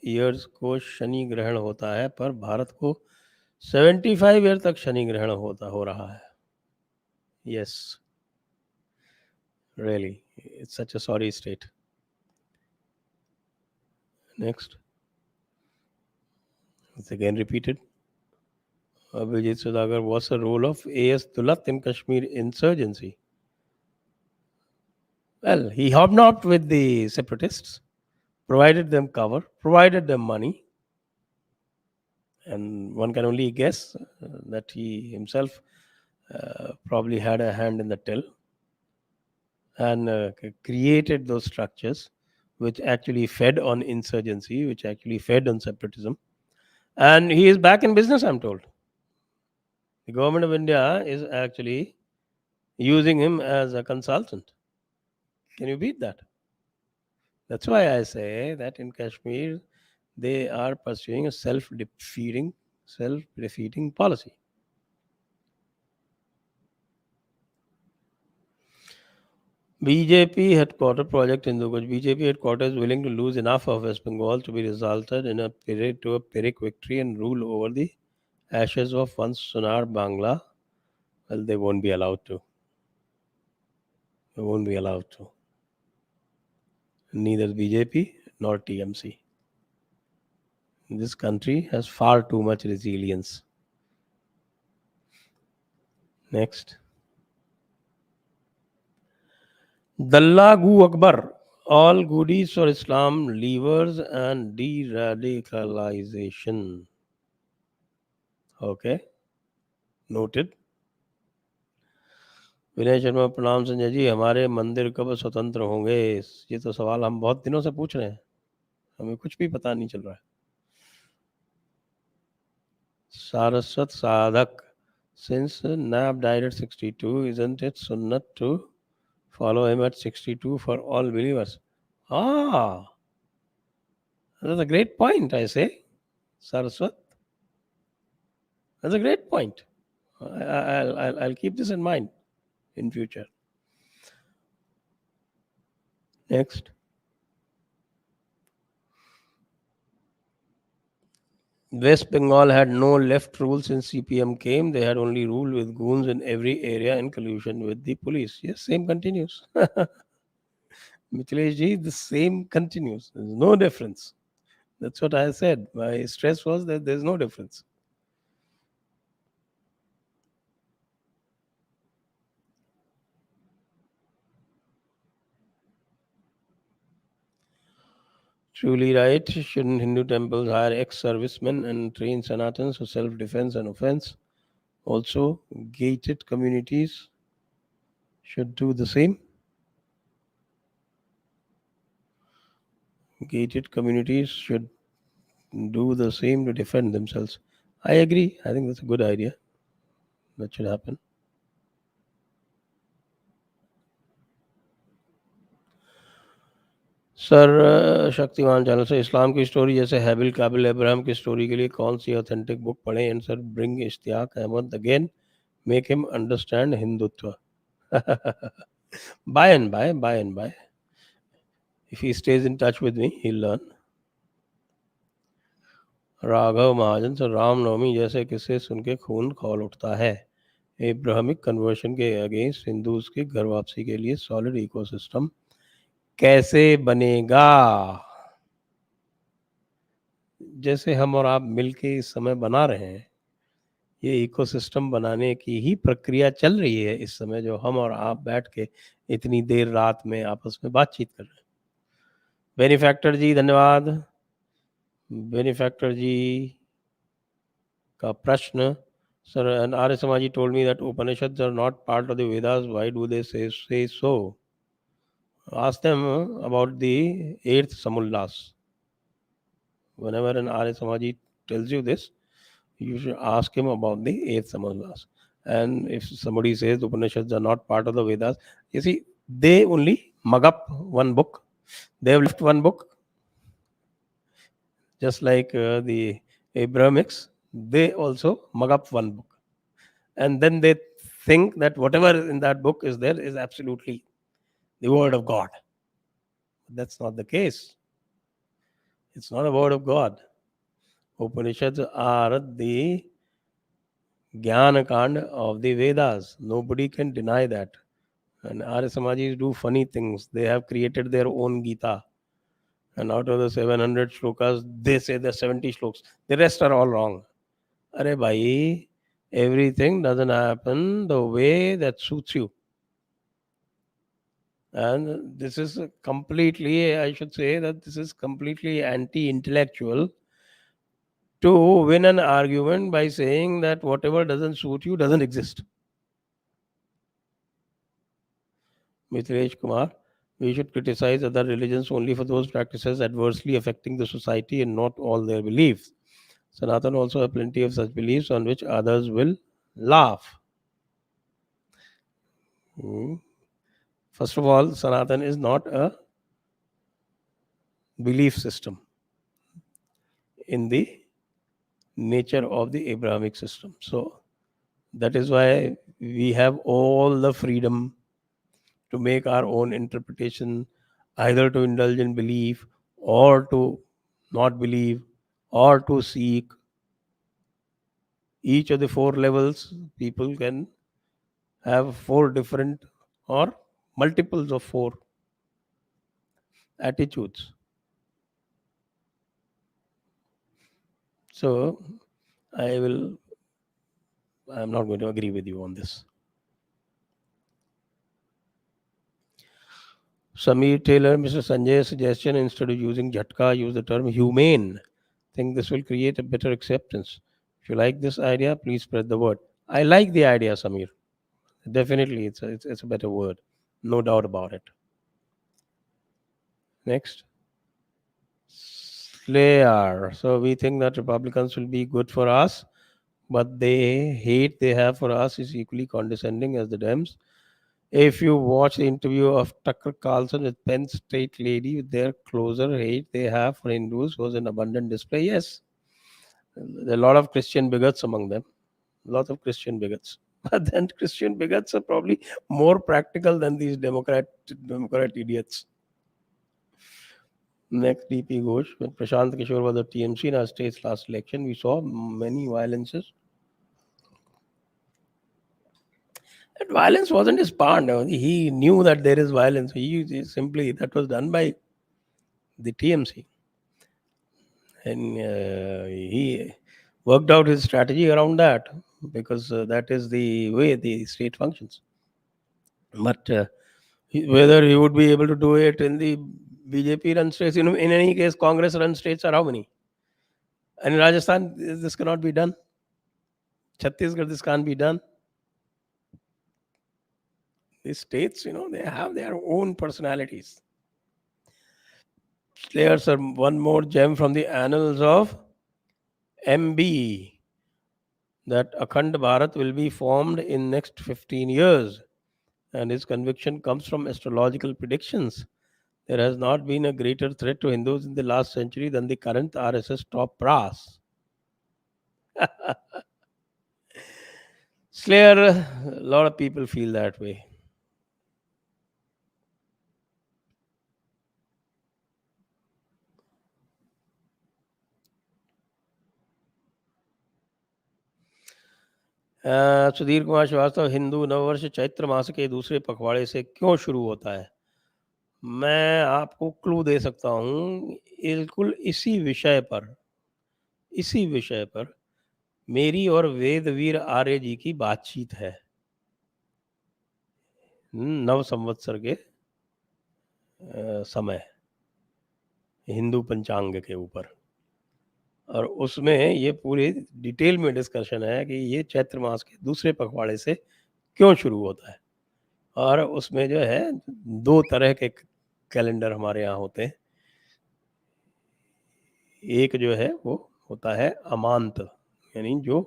years को शनि ग्रहण होता है, पर भारत को 75 year तक शनि ग्रहण हो रहा है. Yes, really, it's such a sorry state. Next, it's again repeated. Abhijit Sudhakar, what's the role of A.S. Dulat in Kashmir insurgency? Well, he hobnobbed with the separatists, provided them cover, provided them money, and one can only guess that he himself probably had a hand in the till and created those structures which actually fed on insurgency, which actually fed on separatism. And he is back in business, I'm told. The government of India is actually using him as a consultant. Can you beat that? That's why I say that in Kashmir, they are pursuing a self-defeating policy. BJP headquarters project in Duguj. BJP headquarters is willing to lose enough of West Bengal to be resulted in a Pyrrhic victory and rule over the ashes of once Sonar Bangla. Well, they won't be allowed to. They won't be allowed to. Neither BJP nor TMC. This country has far too much resilience. Next. Dalla Gu Akbar. All goodies for Islam, levers and de-radicalization. Okay. Noted. Vinay Sharma, प्रणाम संजय जी. हमारे मंदिर कब स्वतंत्र होंगे? ये तो सवाल हम बहुत दिनों से पूछ रहे हैं, हमें कुछ भी पता नहीं चल रहा है. सारस्वत साधक, since Nab died at 62, isn't it sunnat to follow him at 62 for all believers? That's a great point, I say, Saraswat. That's a great point. I'll keep this in mind in future. Next. West Bengal had no left rule since CPM came. They had only rule with goons in every area in collusion with the police. Yes, same continues. Mithilesh ji, the same continues. There's no difference. That's what I said. My stress was that there's no difference. Truly right. Shouldn't Hindu temples hire ex-servicemen and train Sanatans for self-defense and offense? Also, gated communities should do the same. Gated communities should do the same to defend themselves. I agree. I think that's a good idea. That should happen. Sir Shaktimaan channel से इस्लाम की story जैसे हैबिल काबिल Abraham की story के लिए कौन सी authentic book पढ़ें? And sir bring Ishtiaq Ahmed again, make him understand Hindutva. By and by. If he stays in touch with me, he'll learn. Raghav Mahajan sir, Ramnavami जैसे किस्से सुन के खून खौल उठता है. एब्राहमिक कन्वर्शन के अगेंस्ट हिंदूज की घर वापसी के लिए सॉलिड इकोसिस्टम कैसे बनेगा? जैसे हम और आप मिलके इस समय बना रहे हैं, ये इकोसिस्टम बनाने की ही प्रक्रिया चल रही है इस समय, जो हम और आप बैठ के इतनी देर रात में आपस में बातचीत कर रहे हैं. बेनिफैक्टर जी धन्यवाद. बेनिफैक्टर जी का प्रश्न, sir, an Arya Samaji told me that Upanishads are not part of the Vedas. Why do they say so? Ask them about the 8th Samullas. Whenever an Arya Samaji tells you this, you should ask him about the 8th Samullas. And if somebody says the Upanishads are not part of the Vedas, you see, they only mug up one book. They have left one book, just like the Abrahamics. They also mug up one book, and then they think that whatever in that book is there is absolutely the word of God. That's not the case. It's not a word of God. Upanishads are the Jnana Kand of the Vedas. Nobody can deny that. And Arya Samajis do funny things. They have created their own Gita. And out of the 700 shlokas, they say the 70 shlokas. The rest are all wrong. Arey bhai, everything doesn't happen the way that suits you. And this is completely, I should say that this is completely anti intellectual to win an argument by saying that whatever doesn't suit you doesn't exist. Mithilesh Kumar, we should criticize other religions only for those practices adversely affecting the society and not all their beliefs. Sanatan also have plenty of such beliefs on which others will laugh. Hmm. First of all, Sanatan is not a belief system in the nature of the Abrahamic system. So that is why we have all the freedom to make our own interpretation, either to indulge in belief or to not believe or to seek. Each of the four levels, people can have four different or multiples of four attitudes. So I'm not going to agree with you on this. Samir Taylor, Mr. Sanjay's suggestion, instead of using jhatka, use the term humane. Think this will create a better acceptance. If you like this idea, please spread the word. I like the idea, Samir. Definitely, it's a better word. No doubt about it. Next. Slayer. So we think that Republicans will be good for us, but the hate they have for us is equally condescending as the Dems. If you watch the interview of Tucker Carlson with Penn State lady, with their closer hate they have for Hindus was an abundant display. Yes, there are a lot of Christian bigots among them. Lots of Christian bigots. But then Christian bigots are probably more practical than these Democrat idiots. Next, DP Ghosh. When Prashant Kishore was the TMC in our state's last election, we saw many violences. That violence wasn't his part. No. He knew that there is violence. He simply, that was done by the TMC. And he worked out his strategy around that because that is the way the state functions. But whether he would be able to do it in the BJP run states, in any case, Congress run states are how many? And in Rajasthan, this cannot be done. Chhattisgarh, this can't be done. These states, they have their own personalities. Slayers are one more gem from the annals of MB, that Akhand Bharat will be formed in next 15 years. And his conviction comes from astrological predictions. There has not been a greater threat to Hindus in the last century than the current RSS top brass. Slayer, a lot of people feel that way. Sudhir Kumar Srivastava, Hindu नववर्ष चैत्र मास के दूसरे पखवाड़े से क्यों शुरू होता है? मैं आपको क्लू दे सकता हूँ। बिल्कुल इसी विषय पर मेरी और वेदवीर आर्य जी की बातचीत है नव संवत्सर के समय, हिंदू पंचांग के ऊपर। और उसमें ये पूरी डिटेल में डिस्कशन है कि ये चैत्र मास के दूसरे पखवाड़े से क्यों शुरू होता है। और उसमें जो है 2 तरह के कैलेंडर हमारे यहाँ होते हैं। एक जो है वो होता है अमांत, यानी जो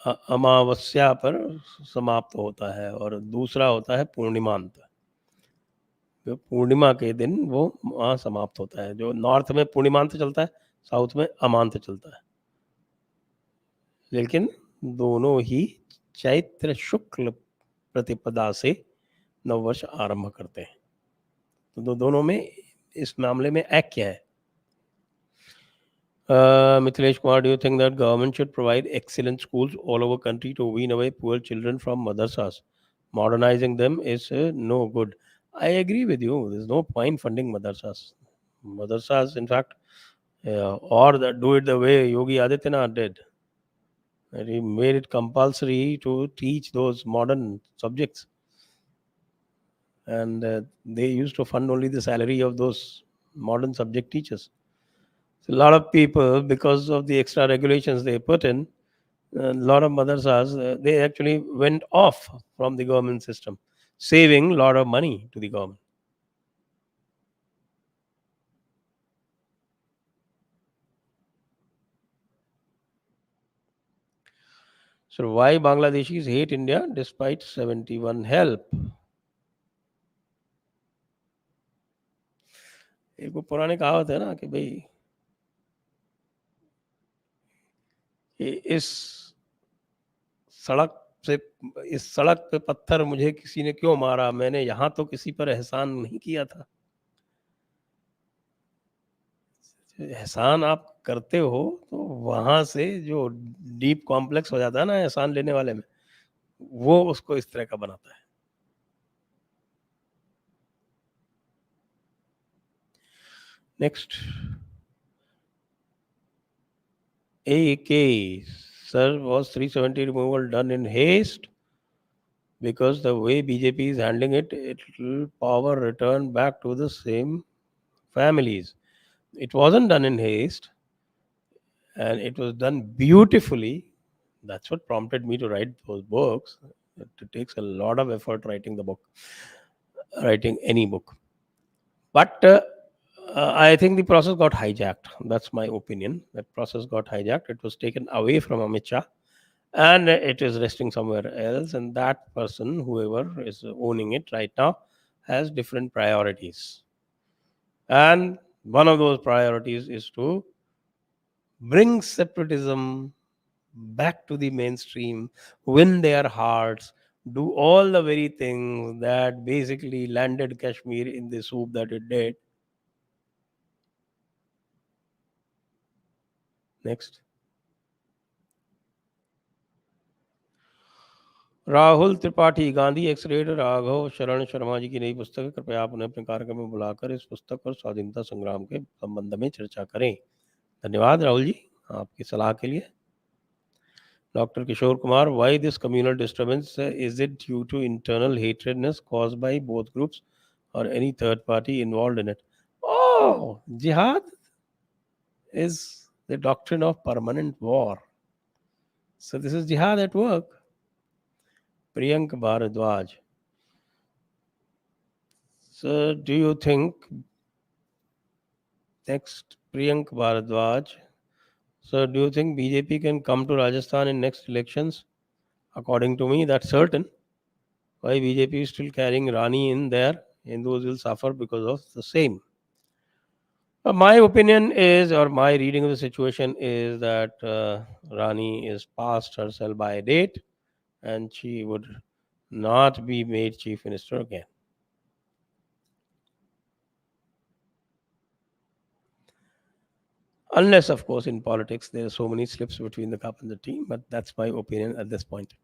अमावस्या पर समाप्त होता है और दूसरा होता है पूर्णिमांत। जो पूर्णिमा के दिन वो वहाँ समाप्त होता है। जो नॉर्थ में पूर्णिमांत चलता है, साउथ में अमांत चलता है। लेकिन दोनों ही चैत्र शुक्ल प्रतिपदा से नववर्ष आरंभ करते हैं। तो दोनों में इस मामले में ऐक्य है। Mithilesh Kumar, do you think that government should provide excellent schools all over country to wean away poor children from madrasas? Modernizing them is no good. I agree with you. There's no point funding madrasas. Madrasas, in fact, do it the way Yogi Adityanath did. And he made it compulsory to teach those modern subjects. And they used to fund only the salary of those modern subject teachers. So a lot of people, because of the extra regulations they put in, a lot of madrasas, they actually went off from the government system, saving a lot of money to the government. So why Bangladeshis hate India despite 71 help? एक वो पुराने कहावत है ना कि भाई कि सड़क से इस सड़क पे पत्थर मुझे किसी ने क्यों मारा, मैंने यहाँ तो किसी पर एहसान नहीं किया था। एहसान आप करते हो तो वहां से जो डीप कॉम्प्लेक्स हो जाता है ना एहसान लेने वाले में, वो उसको इस तरह का बनाता है। Next AK, sir, was 370 removal done in haste? Because the way BJP is handling it, it will power return back to the same families. It wasn't done in haste, and it was done beautifully. That's what prompted me to write those books. It takes a lot of effort writing the book, writing any book. But I think the process got hijacked. That's my opinion. That process got hijacked. It was taken away from Amit Shah and it is resting somewhere else. And that person, whoever is owning it right now, has different priorities. And one of those priorities is to bring separatism back to the mainstream, win their hearts, do all the very things that basically landed Kashmir in the soup that it did. Next. Rahul Tripathi, Gandhi एक्सरेड राघव शरण शर्मा जी की नई पुस्तक है, कृपया आप उन्हें अपने कार्यक्रम में बुलाकर इस पुस्तक और स्वाधीनता संग्राम के संबंध में चर्चा करें। धन्यवाद राहुल जी आपकी सलाह के लिए। Doctor Kishore Kumar, why this communal disturbance, is it due to internal hatredness caused by both groups और any third party involved in it? Oh, जिहाद is the doctrine of permanent war. So this is jihad at work. Priyank Bharadwaj. So do you think next Priyank Bharadwaj? So do you think BJP can come to Rajasthan in next elections? According to me, that's certain. Why BJP is still carrying Rani in there? Hindus will suffer because of the same. My opinion is, or my reading of the situation is that Rani is past her sell by date and she would not be made chief minister again. Unless, of course, in politics there are so many slips between the cup and the tea, but that's my opinion at this point.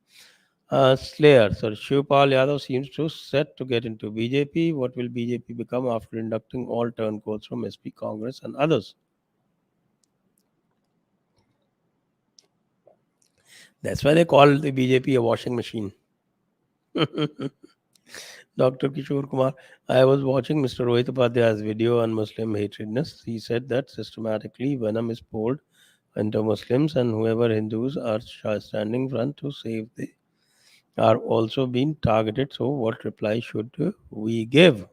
Slayer, Sir Shivpal Yadav seems to set to get into BJP. What will BJP become after inducting all turncoats from SP, Congress, and others? That's why they call the BJP a washing machine. Dr. Kishore Kumar, I was watching Mr. Rohit Upadhyay's video on Muslim hatredness. He said that systematically venom is poured into Muslims and whoever Hindus are standing front to save they are also being targeted. So what reply should we give?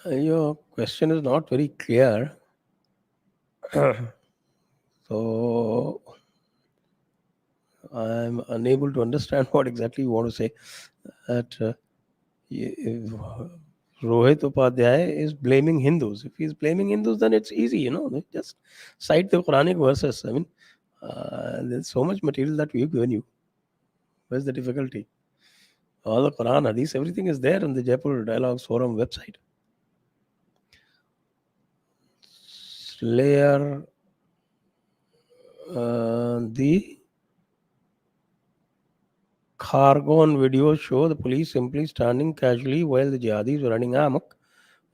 Your question is not very clear. So I'm unable to understand what exactly you want to say. That if Rohit Upadhyay is blaming Hindus. If he's blaming Hindus, then it's easy, just cite the Quranic verses. I mean, there's so much material that we've given you. Where's the difficulty? All the Quran, Hadith, everything is there on the Jaipur Dialogues Forum website. Slayer, the Khargon videos show the police simply standing casually while the jihadis were running amok.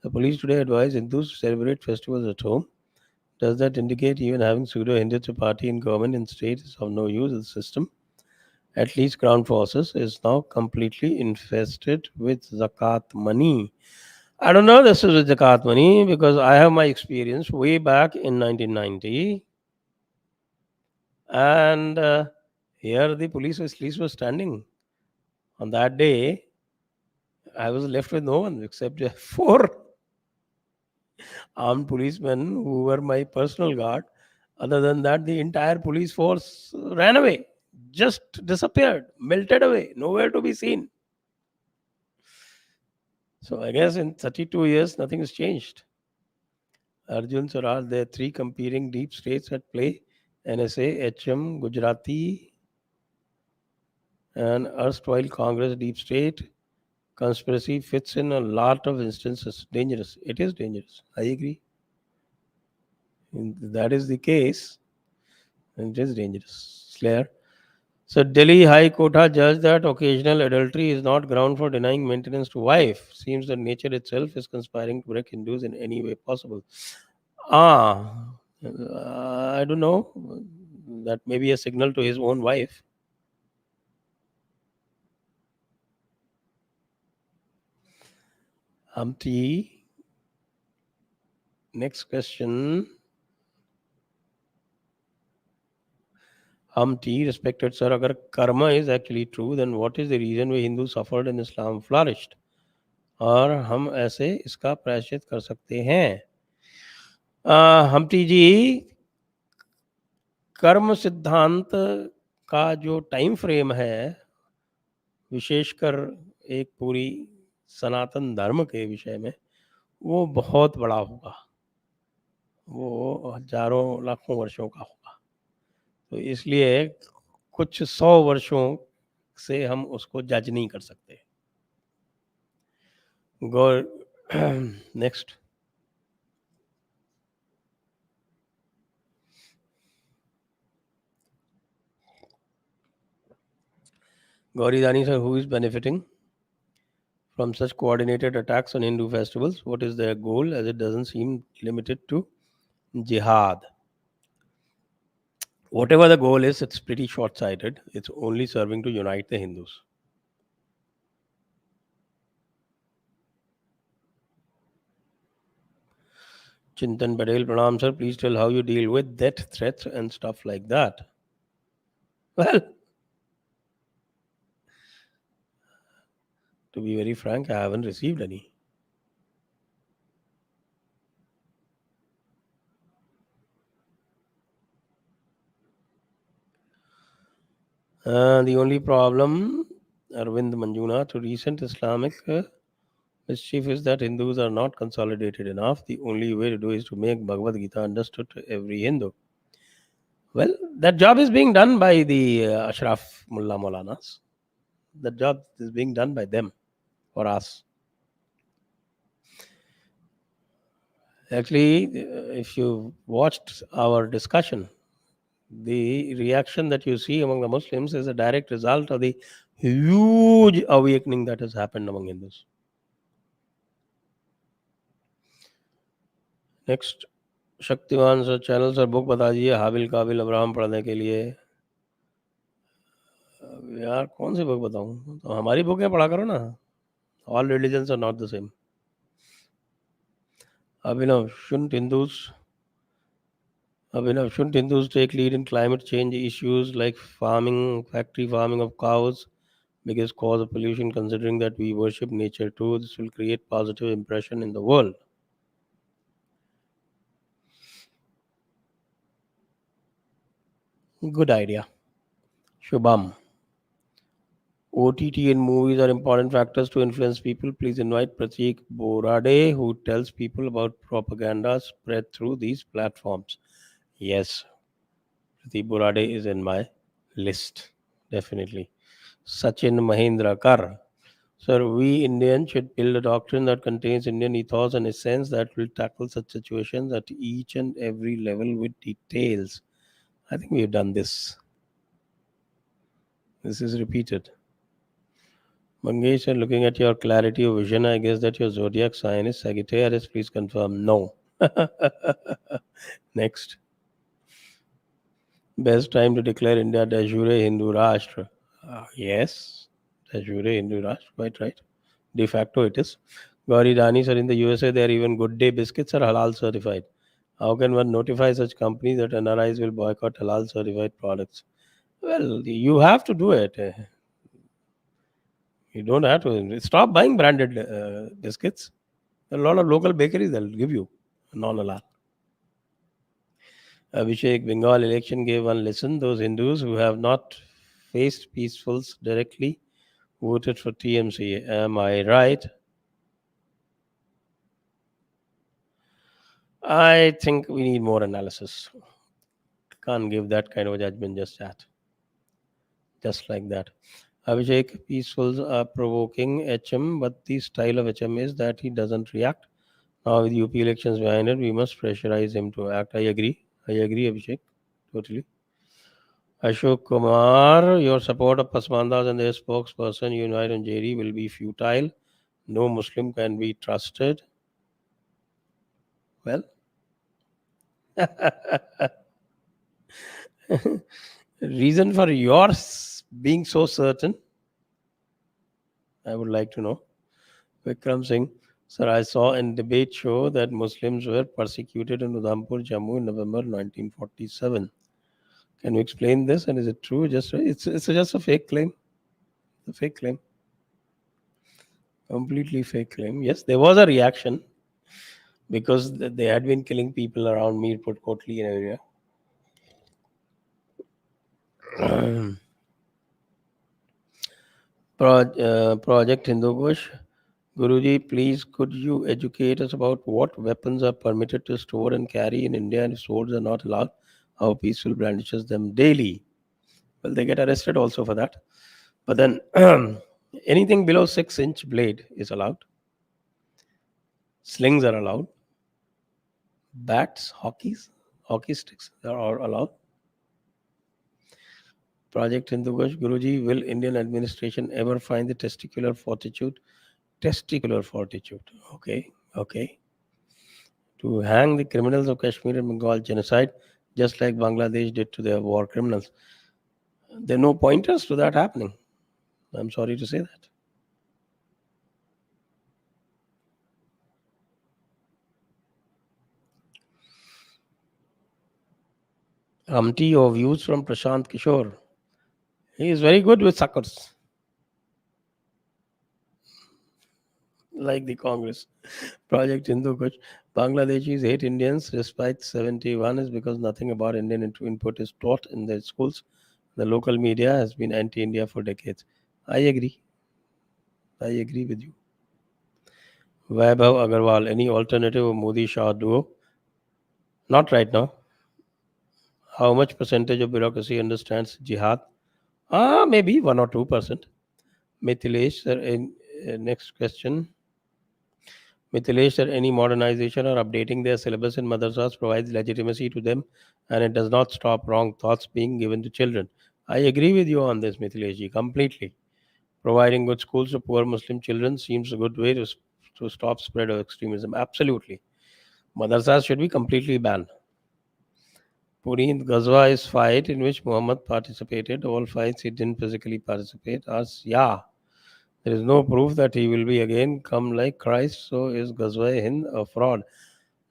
The police today advise Hindus to celebrate festivals at home. Does that indicate even having pseudo-Hindus to party in government in state is of no use in the system? At least ground forces is now completely infested with zakat money. I don't know this is with zakat money because I have my experience way back in 1990, and here the police was standing on that day. I was left with no one except four armed policemen who were my personal guard. Other than that, the entire police force ran away, just disappeared, melted away, nowhere to be seen. So I guess in 32 years, nothing has changed. Arjun Swaraj, there are three competing deep states at play: NSA, HM, Gujarati, and erstwhile Congress deep state. Conspiracy fits in a lot of instances. Dangerous. It is dangerous. I agree. If that is the case, it is dangerous. Slayer. So Delhi High Court has judged that occasional adultery is not ground for denying maintenance to wife. Seems that nature itself is conspiring to break Hindus in any way possible. Ah, I don't know. That may be a signal to his own wife. Humpty. Next question. Humpty, respected sir, अगर karma is actually true, then what is the reason why Hindus suffered and Islam flourished? और हम ऐसे इसका प्रायश्चित कर सकते हैं. Humpty जी, कर्म सिद्धांत का जो टाइम फ्रेम है, विशेषकर एक पूरी सनातन धर्म के विषय में, वो बहुत बड़ा होगा. वो हजारों लाखों वर्षों का होगा. तो इसलिए कुछ 100 वर्षों से हम उसको जज नहीं कर सकते. गौर next. Gauri Dani sir, who is benefiting from such coordinated attacks on Hindu festivals? What is their goal, as it doesn't seem limited to jihad? Whatever the goal is, it's pretty short-sighted. It's only serving to unite the Hindus. Chintan Patel, Pranam sir, please tell how you deal with death threats and stuff like that. Well, to be very frank, I haven't received any. The only problem, Arvind Manjuna, to recent Islamic mischief is that Hindus are not consolidated enough. The only way to do is to make Bhagwat Gita understood to every Hindu. Well, that job is being done by the Ashraf Mullah Maulanas. That job is being done by them for us. Actually, if you watched our discussion, the reaction that you see among the Muslims is a direct result of the huge awakening that has happened among Hindus. Next, Shaktiwan sir channel sir book बता दीजिए हाबिल काबिल Abraham पढ़ने के लिए. यार कौन सी book बताऊं? तो हमारी बुकें पढ़ा करो ना. All religions are not the same. Abhinav, shouldn't Hindus take lead in climate change issues like farming, factory farming of cows, biggest cause of pollution, considering that we worship nature too. This will create positive impression in the world. Good idea. Shubham. OTT and movies are important factors to influence people. Please invite Pratik Borade, who tells people about propaganda spread through these platforms. Yes, Pratik Borade is in my list. Definitely. Sachin Mahendra Kar. Sir, we Indians should build a doctrine that contains Indian ethos and essence that will tackle such situations at each and every level with details. I think we've done this. This is repeated. Mangesh, sir, looking at your clarity of vision, I guess that your zodiac sign is Sagittarius. Please confirm. No. Next. Best time to declare India de jure Hindu Rashtra. Yes. De jure Hindu Rashtra. Quite right. De facto it is. Gauri Rani, sir, in the USA, they are even Good Day biscuits are halal certified. How can one notify such companies that NRIs will boycott halal certified products? Well, you have to do it. You don't have to. Stop buying branded biscuits. There are a lot of local bakeries that will give you non-halal. Abhishek, Bengal election gave one lesson. Those Hindus who have not faced peacefuls directly voted for TMC. Am I right? I think we need more analysis. Can't give that kind of a judgment just like that. Abhishek, peacefuls are provoking HM, but the style of HM is that he doesn't react. Now with UP elections behind it, we must pressurize him to act. I agree, Abhishek. Totally. Ashok Kumar, your support of Pasmandas and their spokesperson Unite and JD will be futile. No Muslim can be trusted. Well, reason for yours being so certain, I would like to know. Vikram Singh, sir, I saw in debate show that Muslims were persecuted in Udhampur, Jammu in November 1947. Can you explain this? And is it true? It's just a fake claim. A fake claim. Completely fake claim. Yes, there was a reaction because they had been killing people around Mirpur Kotli area. Project Hindu Kush. Guruji, please could you educate us about what weapons are permitted to store and carry in India and if swords are not allowed, how peaceful brandishes them daily? Well, they get arrested also for that. But then anything below 6-inch blade is allowed. Slings are allowed. Bats, hockey sticks are all allowed. Project Hindu Kush, Guruji, will Indian administration ever find the testicular fortitude? Testicular fortitude. Okay. To hang the criminals of Kashmir and Bengal genocide, just like Bangladesh did to their war criminals. There are no pointers to that happening. I'm sorry to say that. Amti, your views from Prashant Kishore. He is very good with suckers, like the Congress. Project Hindu Kuch. Bangladeshis hate Indians despite 71 is because nothing about Indian input is taught in their schools. The local media has been anti-India for decades. I agree. I agree with you. Vaibhav Agarwal, any alternative of Modi Shah duo? Not right now. How much percentage of bureaucracy understands jihad? Maybe 1 or 2%. Mithilesh, sir, next question. Mithilesh, sir, any modernization or updating their syllabus in madrasas provides legitimacy to them and it does not stop wrong thoughts being given to children. I agree with you on this, Mithilesh ji, completely. Providing good schools to poor Muslim children seems a good way to stop spread of extremism. Absolutely. Madrasas should be completely banned. Puneet Ghazwa is fight in which Muhammad participated. All fights he didn't physically participate. Yeah. There is no proof that he will be again come like Christ. So is Ghazwa Hind a fraud?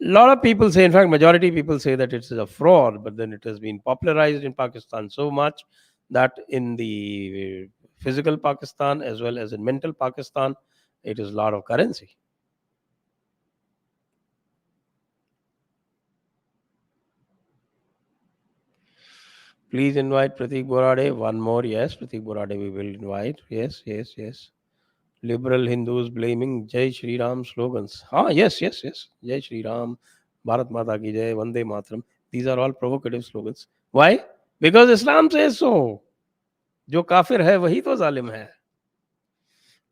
A lot of people say, in fact, majority people say that it is a fraud, but then it has been popularized in Pakistan so much that in the physical Pakistan as well as in mental Pakistan. It is a lot of currency. Please invite Pratik Borade. One more, yes, Pratik Borade we will invite. Yes, yes, yes. Liberal Hindus blaming Jai Shri Ram slogans. Yes, yes, yes. Jai Shri Ram, Bharat Mata ki Jai, Vande Mataram. These are all provocative slogans. Why? Because Islam says so. जो काफिर है वही तो जालिम है.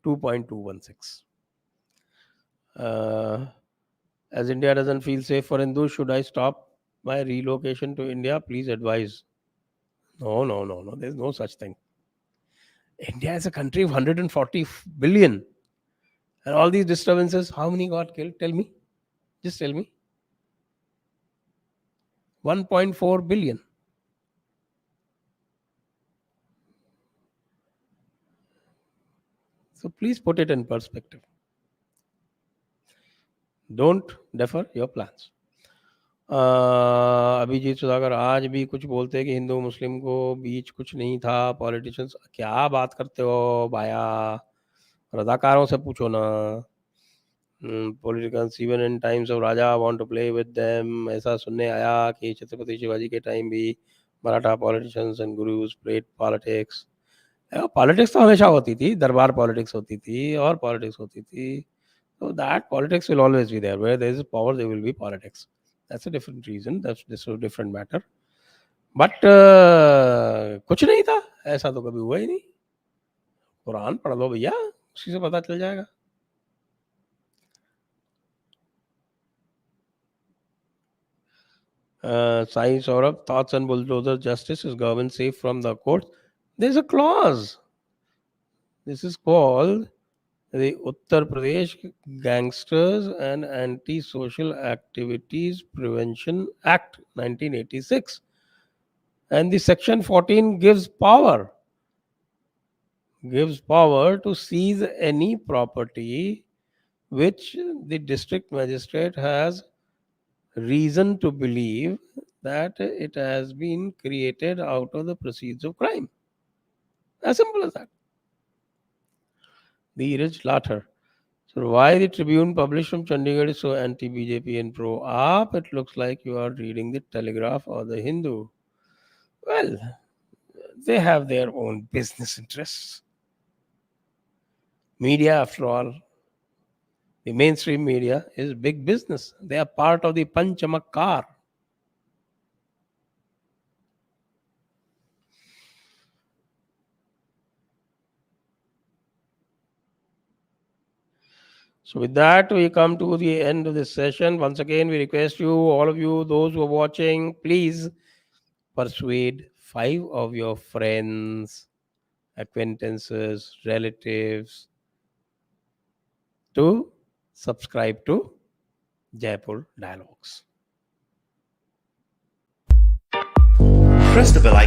2.216. As India doesn't feel safe for Hindus, should I stop my relocation to India? Please advise. No, no, no, no. There's no such thing. India is a country of 140 billion. And all these disturbances, how many got killed? Tell me. Just tell me. 1.4 billion. So please put it in perspective. Don't defer your plans. Abhijit Sudhakar आज भी कुछ बोलते हैं कि हिंदू मुस्लिम को बीच कुछ नहीं था. पॉलिटिशियंस क्या बात करते हो भाया, रजाकारों से पूछो ना. Politicals even in times of raja want to play with them. ऐसा सुनने आया कि छत्रपति शिवाजी के टाइम भी Maratha politicians and gurus played politics. Politics तो हमेशा होती थी, दरबार पॉलिटिक्स होती थी और पॉलिटिक्स होती थी. So that politics will always be there. Where there is power, there will be politics. That's a different reason. This is a different matter. But कुछ नहीं था, ऐसा तो कभी हुआ ही नहीं. कुरान पढ़ लो भैया, उसी से पता चल जाएगा. Sai Saurabh, thoughts on bulldozer justice? Is government safe from the courts? There's a clause. This is called the Uttar Pradesh Gangsters and Anti-Social Activities Prevention Act 1986. And the section 14 gives power to seize any property which the district magistrate has reason to believe that it has been created out of the proceeds of crime. As simple as that. The rich latter. So why the Tribune published from Chandigarh is so anti-BJP and pro-AAP? It looks like you are reading the Telegraph or the Hindu. Well, they have their own business interests. Media, after all, the mainstream media is big business. They are part of the Panchamakkar. So with that, we come to the end of this session. Once again, we request you, all of you, those who are watching, please persuade 5 of your friends, acquaintances, relatives to subscribe to Jaipur Dialogues. Press the bell icon